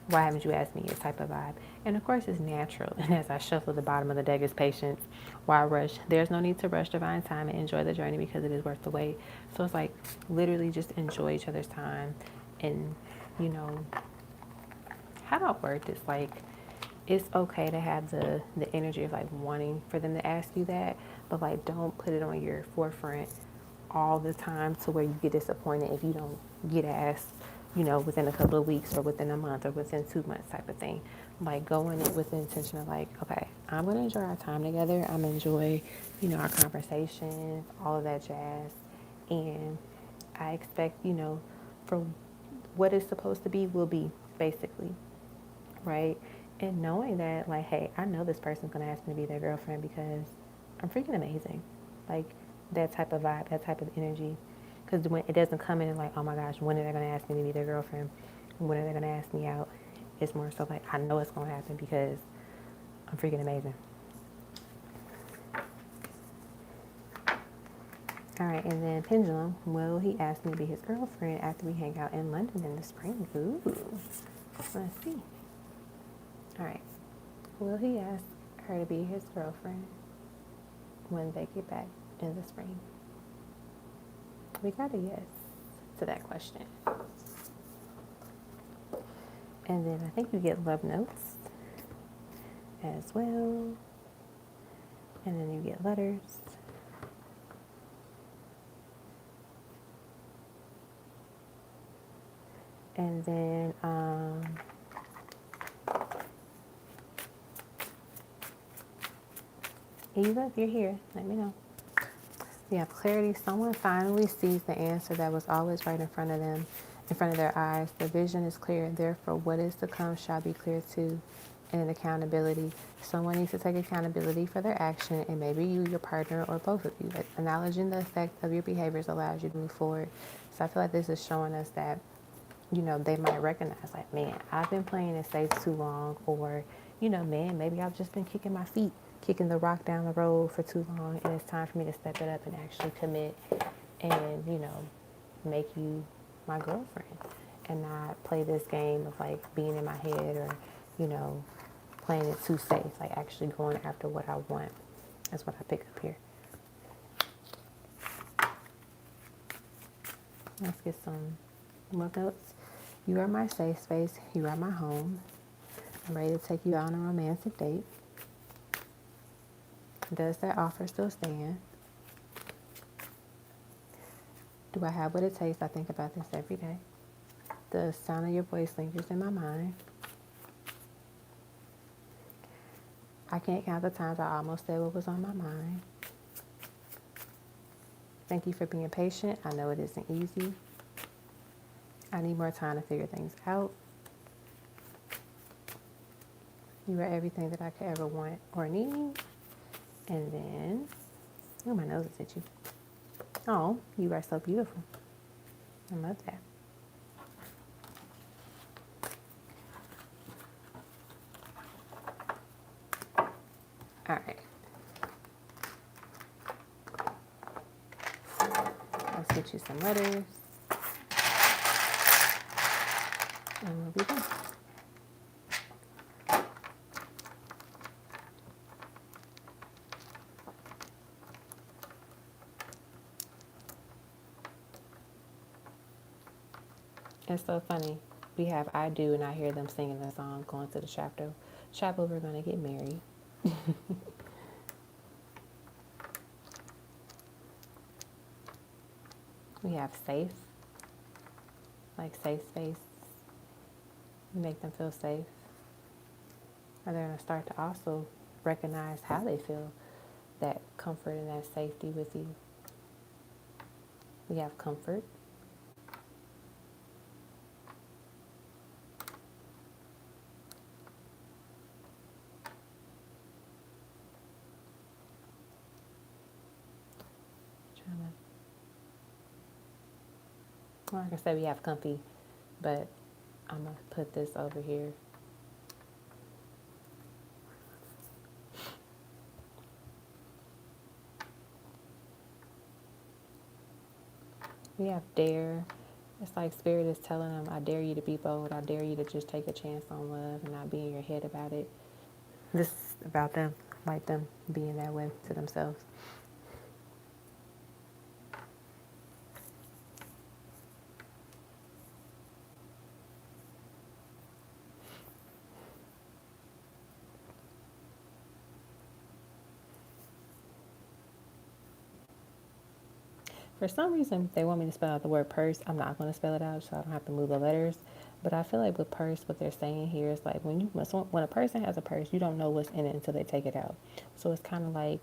Why haven't you asked me? Yet type of vibe. And of course, it's natural. And as I shuffle the bottom of the deck is patience. Why rush? There's no need to rush divine time and enjoy the journey because it is worth the wait. So it's like literally just enjoy each other's time. And, you know, how do I word this? Like, it's okay to have the energy of like wanting for them to ask you that, but like don't put it on your forefront all the time to where you get disappointed if you don't get asked, you know, within a couple of weeks or within a month or within 2 months type of thing. Like go in it with the intention of like, okay, I'm going to enjoy our time together. I'm going to enjoy, you know, our conversations, all of that jazz. And I expect, you know, for what is supposed to be will be, basically, right? And knowing that, like, hey, I know this person's going to ask me to be their girlfriend because I'm freaking amazing. Like, that type of vibe, that type of energy. Because when it doesn't come in like, oh my gosh, when are they going to ask me to be their girlfriend? When are they going to ask me out? It's more so like, I know it's going to happen because I'm freaking amazing. All right, and then Pendulum, will he ask me to be his girlfriend after we hang out in London in the spring? Ooh, let's see. All right, will he ask her to be his girlfriend when they get back in the spring? We got a yes to that question. And then I think you get love notes as well. And then you get letters. And then Eva, if you're here, let me know. You have clarity. Someone finally sees the answer that was always right in front of them, in front of their eyes. The vision is clear. Therefore, what is to come shall be clear too. And accountability. Someone needs to take accountability for their action, and maybe you, your partner, or both of you. But acknowledging the effect of your behaviors allows you to move forward. So I feel like this is showing us that, you know, they might recognize, like, man, I've been playing it safe too long, or, you know, man, maybe I've just been kicking my feet, kicking the rock down the road for too long, and it's time for me to step it up and actually commit and, you know, make you my girlfriend and not play this game of, like, being in my head or, you know, playing it too safe, like actually going after what I want. That's what I pick up here. Let's get some more notes. You are my safe space. You are my home. I'm ready to take you out on a romantic date. Does that offer still stand? Do I have what it takes? I think about this every day. The sound of your voice lingers in my mind. I can't count the times I almost said what was on my mind. Thank you for being patient. I know it isn't easy. I need more time to figure things out. You are everything that I could ever want or need. And then, oh, my nose is itchy. Oh, you are so beautiful. I love that. All right. Let's get you some letters. And we'll be done. It's so funny. We have I Do, and I hear them singing the song, going to the chapel. Chapel, we're going to get married. We have safe, like safe space. We make them feel safe. And they're going to start to also recognize how they feel, that comfort and that safety with you. We have comfort. Well, like I said, we have comfy, but I'm going to put this over here. We have dare. It's like Spirit is telling them, I dare you to be bold. I dare you to just take a chance on love and not be in your head about it. This is about them, like them being that way to themselves. For some reason, they want me to spell out the word purse. I'm not going to spell it out so I don't have to move the letters. But I feel like with purse, what they're saying here is like when a person has a purse, you don't know what's in it until they take it out. So it's kind of like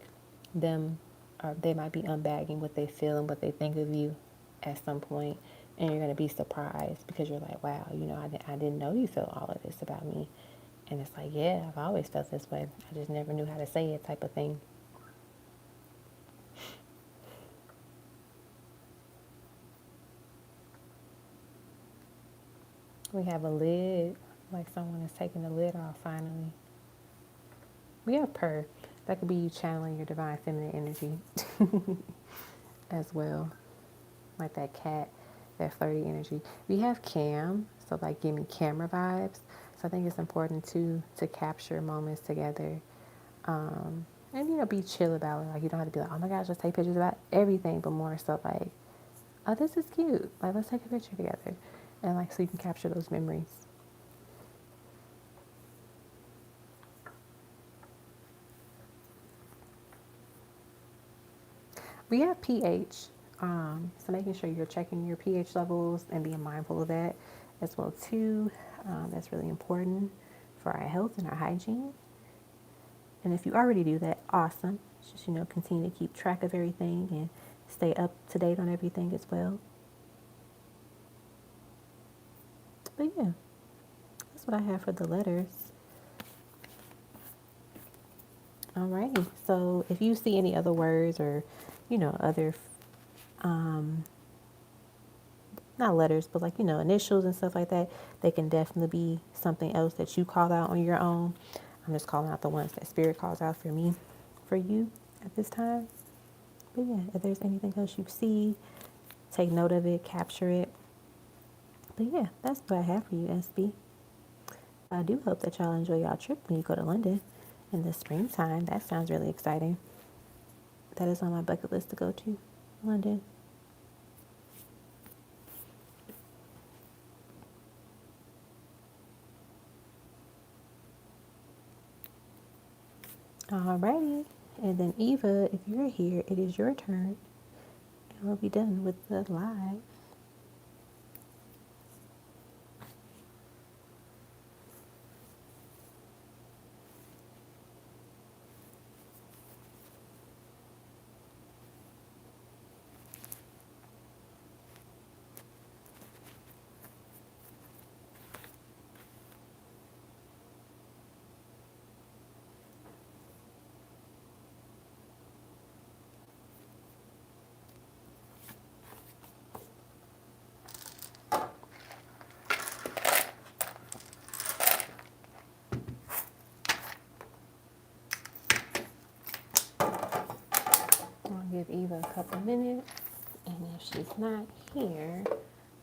them, or they might be unbagging what they feel and what they think of you at some point, and you're going to be surprised because you're like, wow, I didn't know you felt all of this about me. And it's like, yeah, I've always felt this way. I just never knew how to say it, type of thing. We have a lid, like someone is taking the lid off finally. We have purr. That could be you channeling your divine feminine energy as well. Like that cat, that flirty energy. We have cam, so like give me camera vibes. So I think it's important to capture moments together. And be chill about it. Like you don't have to be like, oh my gosh, let's take pictures about everything, but more so like, oh, this is cute. Like let's take a picture together. And like so you can capture those memories. We have pH, so making sure you're checking your pH levels and being mindful of that as well too. That's really important for our health and our hygiene. And if you already do that, awesome. Just continue to keep track of everything and stay up to date on everything as well. But yeah, that's what I have for the letters. Alrighty. So if you see any other words or other not letters, but like, initials and stuff like that, they can definitely be something else that you call out on your own. I'm just calling out the ones that Spirit calls out for me, for you at this time. But yeah, if there's anything else you see, take note of it, capture it. But yeah, that's what I have for you, SB. I do hope that y'all enjoy y'all trip when you go to London in the springtime. That sounds really exciting. That is on my bucket list to go to London. Alrighty. And then Eva, if you're here, it is your turn. And we'll be done with the live. I'll give Eva a couple minutes, and if she's not here,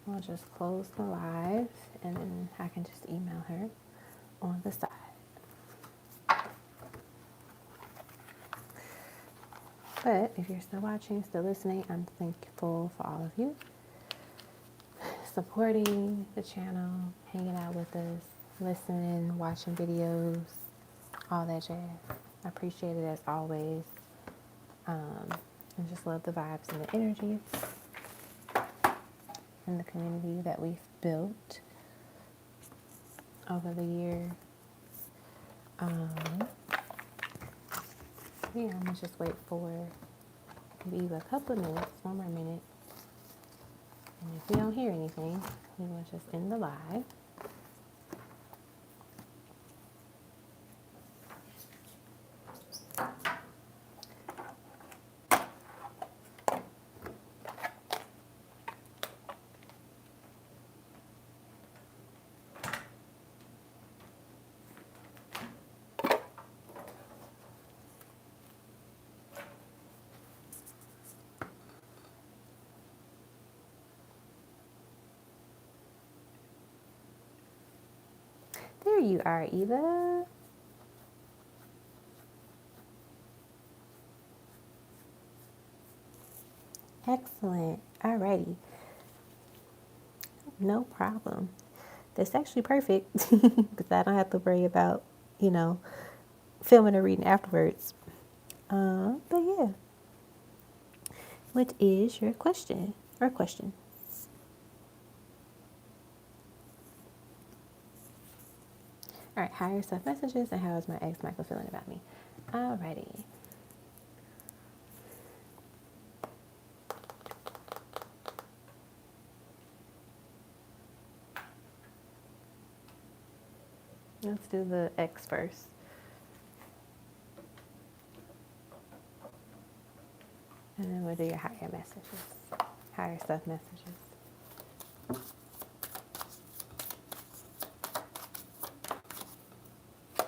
I'll just close the live, and then I can just email her on the side. But if you're still watching, still listening, I'm thankful for all of you. supporting the channel, hanging out with us, listening, watching videos, all that jazz. I appreciate it as always. I just love the vibes and the energy and the community that we've built over the year. Yeah, I'm gonna just wait for maybe a couple of minutes, one more minute. And if we don't hear anything, we're gonna just end the live. There you are, Eva. Excellent. Alrighty. No problem. That's actually perfect because I don't have to worry about, you know, filming or reading afterwards. But yeah. What is your question or question? All right, higher self messages and how is my ex Michael feeling about me? Alrighty. Let's do the ex first. And then we'll do your higher messages, higher self messages.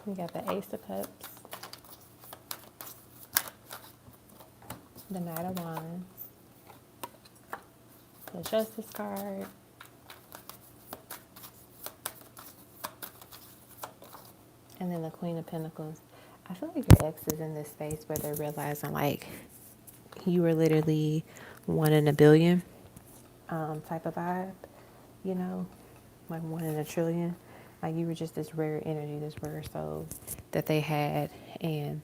We got the Ace of Cups, the Knight of Wands, the Justice card, and then the Queen of Pentacles. I feel like your ex is in this space where they're realizing like you were literally 1 in a billion type of vibe, you know, like 1 in a trillion. Like you were just this rare energy, this rare soul that they had, and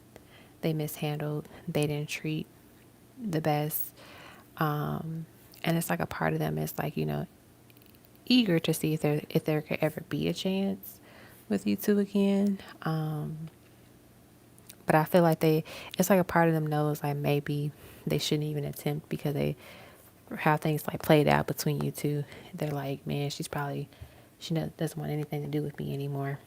they mishandled. They didn't treat the best. And it's like a part of them is like, you know, eager to see if there could ever be a chance with you two again. But I feel like it's like a part of them knows like maybe they shouldn't even attempt because how things like played out between you two. They're like, man, she doesn't want anything to do with me anymore,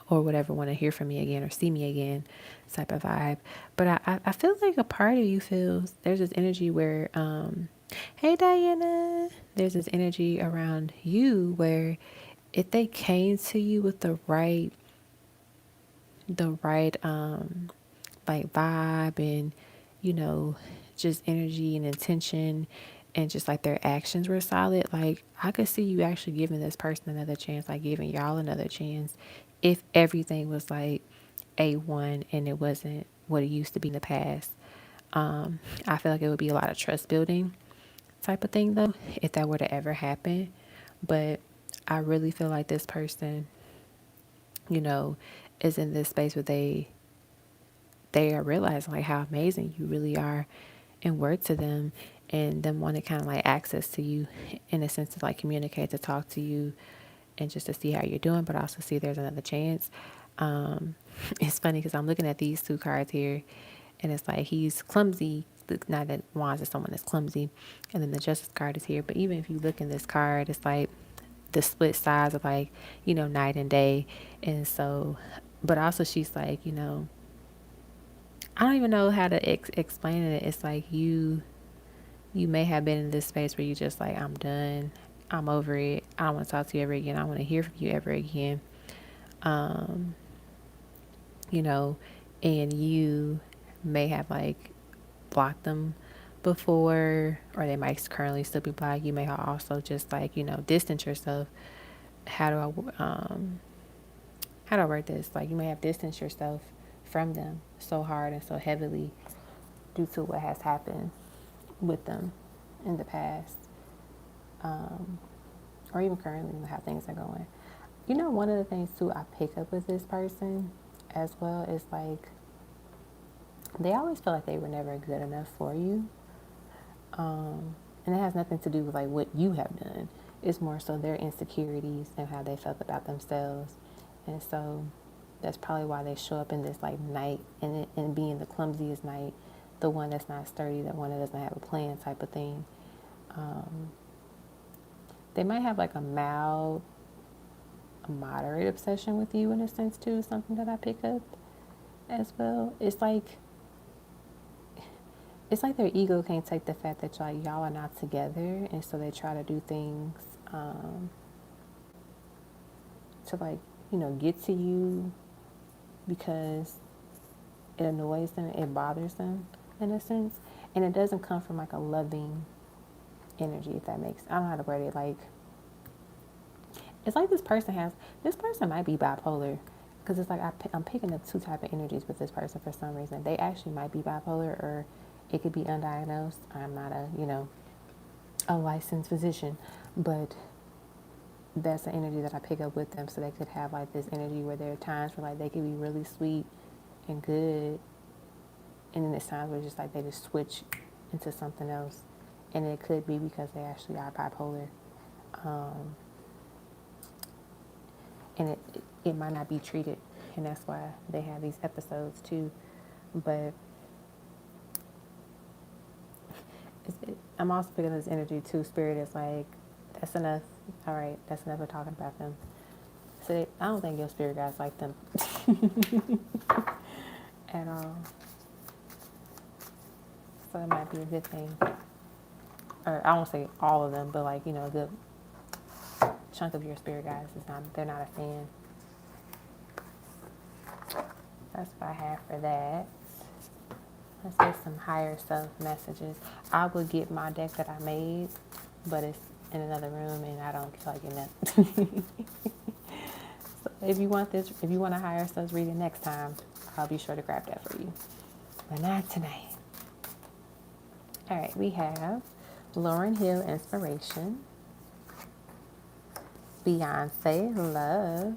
or whatever, want to hear from me again or see me again type of vibe. But I feel like a part of you feels there's this energy where, hey Diana, there's this energy around you where if they came to you with the right like vibe and, you know, just energy and intention, and just like their actions were solid, like I could see you actually giving this person another chance, like giving y'all another chance if everything was like A1 and it wasn't what it used to be in the past. I feel like it would be a lot of trust building type of thing though, if that were to ever happen. But I really feel like this person, you know, is in this space where they are realizing like how amazing you really are and worth to them, and them want to kind of like access to you in a sense to like communicate, to talk to you, and just to see how you're doing, but also see there's another chance. It's funny because I'm looking at these two cards here, and it's like he's clumsy. Not that Wands is someone that's clumsy, and then the Justice card is here. But even if you look in this card, it's like the split sides of like, you know, night and day. And so, but also she's like, you know, I don't even know how to explain it. It's like you may have been in this space where you just like, I'm done. I'm over it. I don't want to talk to you ever again. I don't want to hear from you ever again. You know, and you may have like blocked them before, or they might currently still be blocked. You may have also just like, you know, distance yourself. How do I word this? Like you may have distanced yourself from them so hard and so heavily due to what has happened with them in the past. or even currently how things are going. You know, one of the things too I pick up with this person as well is like they always feel like they were never good enough for you. And it has nothing to do with like what you have done. It's more so their insecurities and how they felt about themselves. And so that's probably why they show up in this like night and being the clumsiest night, the one that's not sturdy, the one that doesn't have a plan type of thing. They might have like a moderate obsession with you in a sense too, something that I pick up as well. It's like their ego can't take the fact that y'all are not together, and so they try to do things to like get to you because it annoys them, it bothers them in a sense, and it doesn't come from like a loving energy. If that makes, I don't know how to word it. Like it's like this person might be bipolar because it's like I'm picking up two type of energies with this person for some reason. They actually might be bipolar, or it could be undiagnosed. I'm not a licensed physician, but that's the energy that I pick up with them. So they could have like this energy where there are times where like they could be really sweet and good, and then there's times where it's just like they just switch into something else, and it could be because they actually are bipolar. And it might not be treated, and that's why they have these episodes too. But I'm also picking this energy too. Spirit is like, that's enough. All right, that's enough of talking about them. So I don't think your spirit guys like them at all. So it might be a good thing. Or I won't say all of them, but like a good chunk of your spirit guys they're not a fan. That's what I have for that. Let's get some higher self messages. I would get my deck that I made, but it's in another room and I don't feel like getting that. So if you want a higher self reading next time, I'll be sure to grab that for you. But not tonight. All right, we have Lauryn Hill Inspiration, Beyonce Love,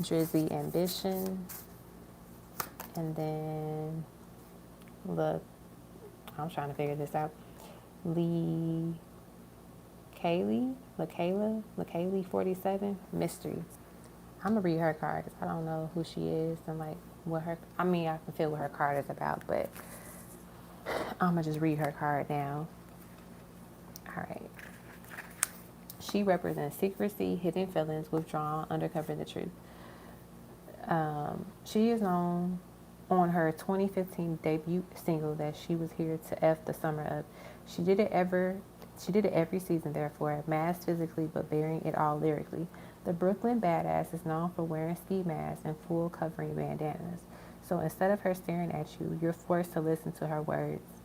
Drizzy Ambition, and then look, I'm trying to figure this out. LaKaylee 47 Mystery. I'm gonna read her card because I don't know who she is and like I can feel what her card is about, but I'm gonna just read her card now. All right. She represents secrecy, hidden feelings, withdrawal, uncovering the truth. She is known on her 2015 debut single that she was here to F the summer up. She did it every season, therefore, masked physically but bearing it all lyrically. The Brooklyn badass is known for wearing ski masks and full covering bandanas. So instead of her staring at you, you're forced to listen to her words.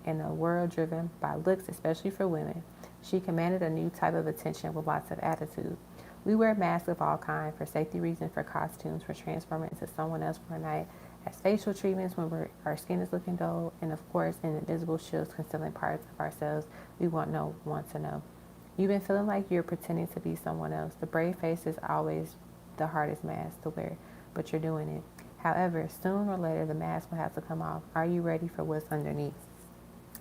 In a world driven by looks, especially for women, she commanded a new type of attention with lots of attitude. We wear masks of all kinds for safety reasons, for costumes, for transforming into someone else for a night, as facial treatments when our skin is looking dull, and of course in invisible shields concealing parts of ourselves we want no one to know. You've been feeling like you're pretending to be someone else. The brave face is always the hardest mask to wear, but you're doing it. However, sooner or later the mask will have to come off. Are you ready for what's underneath?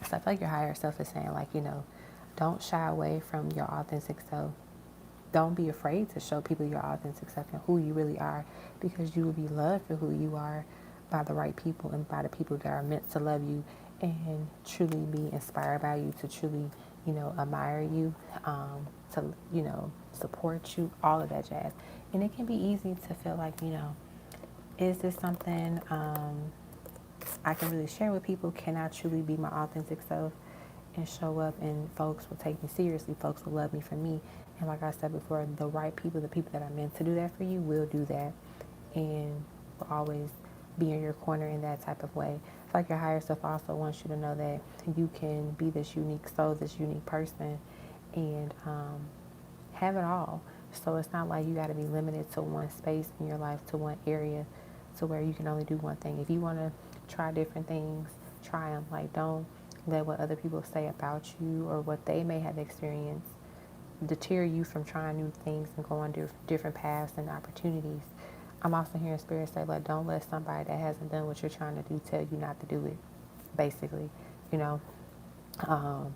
So I feel like your higher self is saying like, don't shy away from your authentic self. Don't be afraid to show people your authentic self and who you really are, because you will be loved for who you are by the right people and by the people that are meant to love you and truly be inspired by you, to truly, admire you, to, support you, all of that jazz. And it can be easy to feel like, is this something I can really share with people? Can I truly be my authentic self and show up and folks will take me seriously? Folks will love me for me. And like I said before, the right people, the people that are meant to do that for you will do that and will always be in your corner in that type of way. It's like your higher self also wants you to know that you can be this unique soul, this unique person, and have it all. So it's not like you got to be limited to one space in your life, to one area, to where you can only do one thing. If you want to try different things, try them. Like, don't that what other people say about you or what they may have experienced deter you from trying new things and going different paths and opportunities. I'm also hearing Spirit say, like, don't let somebody that hasn't done what you're trying to do tell you not to do it, basically, you know, um,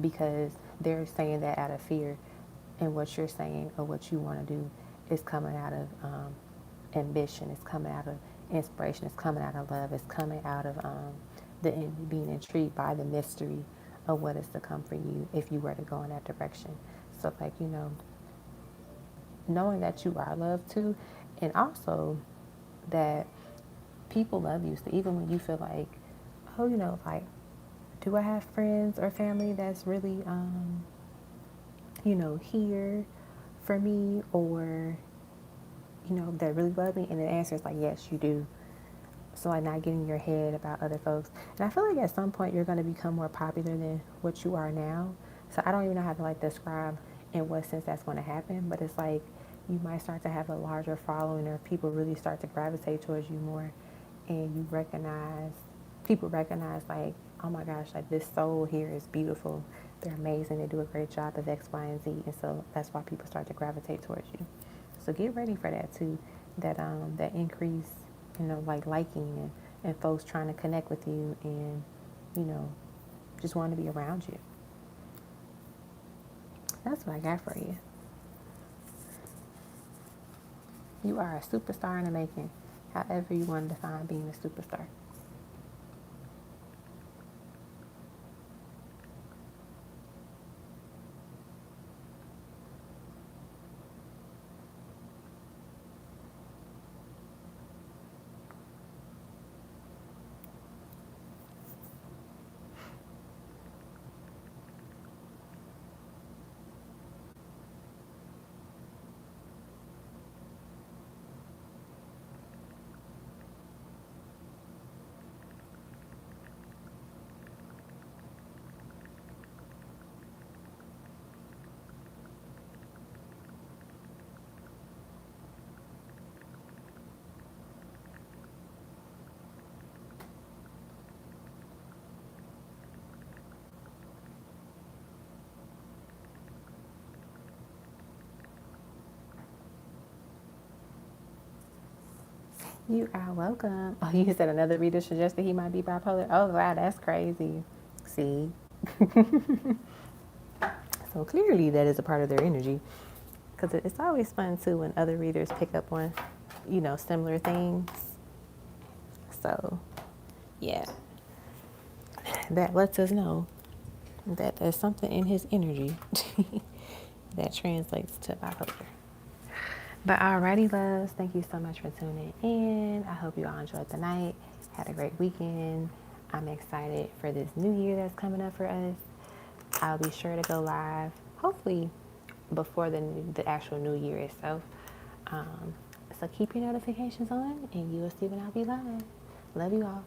because they're saying that out of fear, and what you're saying or what you want to do is coming out of ambition, it's coming out of inspiration, it's coming out of love, it's coming out of being intrigued by the mystery of what is to come for you if you were to go in that direction. So, like, you know, knowing that you are loved too, and also that people love you. So even when you feel like, oh, you know, like, do I have friends or family that's really, you know, here for me, or, you know, that really love me? And the answer is like, yes, you do. So, like, not getting in your head about other folks. And I feel like at some point you're going to become more popular than what you are now. So I don't even know how to, like, describe in what sense that's going to happen. But it's like you might start to have a larger following, or people really start to gravitate towards you more. And people recognize, like, oh my gosh, like, this soul here is beautiful. They're amazing. They do a great job of X, Y, and Z. And so that's why people start to gravitate towards you. So get ready for that too. That increase, you know, like liking and folks trying to connect with you, and, you know, just want to be around you. That's what I got for you. You are a superstar in the making, however you want to define being a superstar. You are welcome. Oh, you said another reader suggested he might be bipolar. Oh, wow, that's crazy. See? So clearly that is a part of their energy. Because it's always fun, too, when other readers pick up on, you know, similar things. So, yeah. That lets us know that there's something in his energy that translates to bipolar. But alrighty, loves, thank you so much for tuning in. I hope you all enjoyed the night, had a great weekend. I'm excited for this new year that's coming up for us. I'll be sure to go live, hopefully before the actual new year itself. So keep your notifications on, and you will see when I'll be live. Love you all.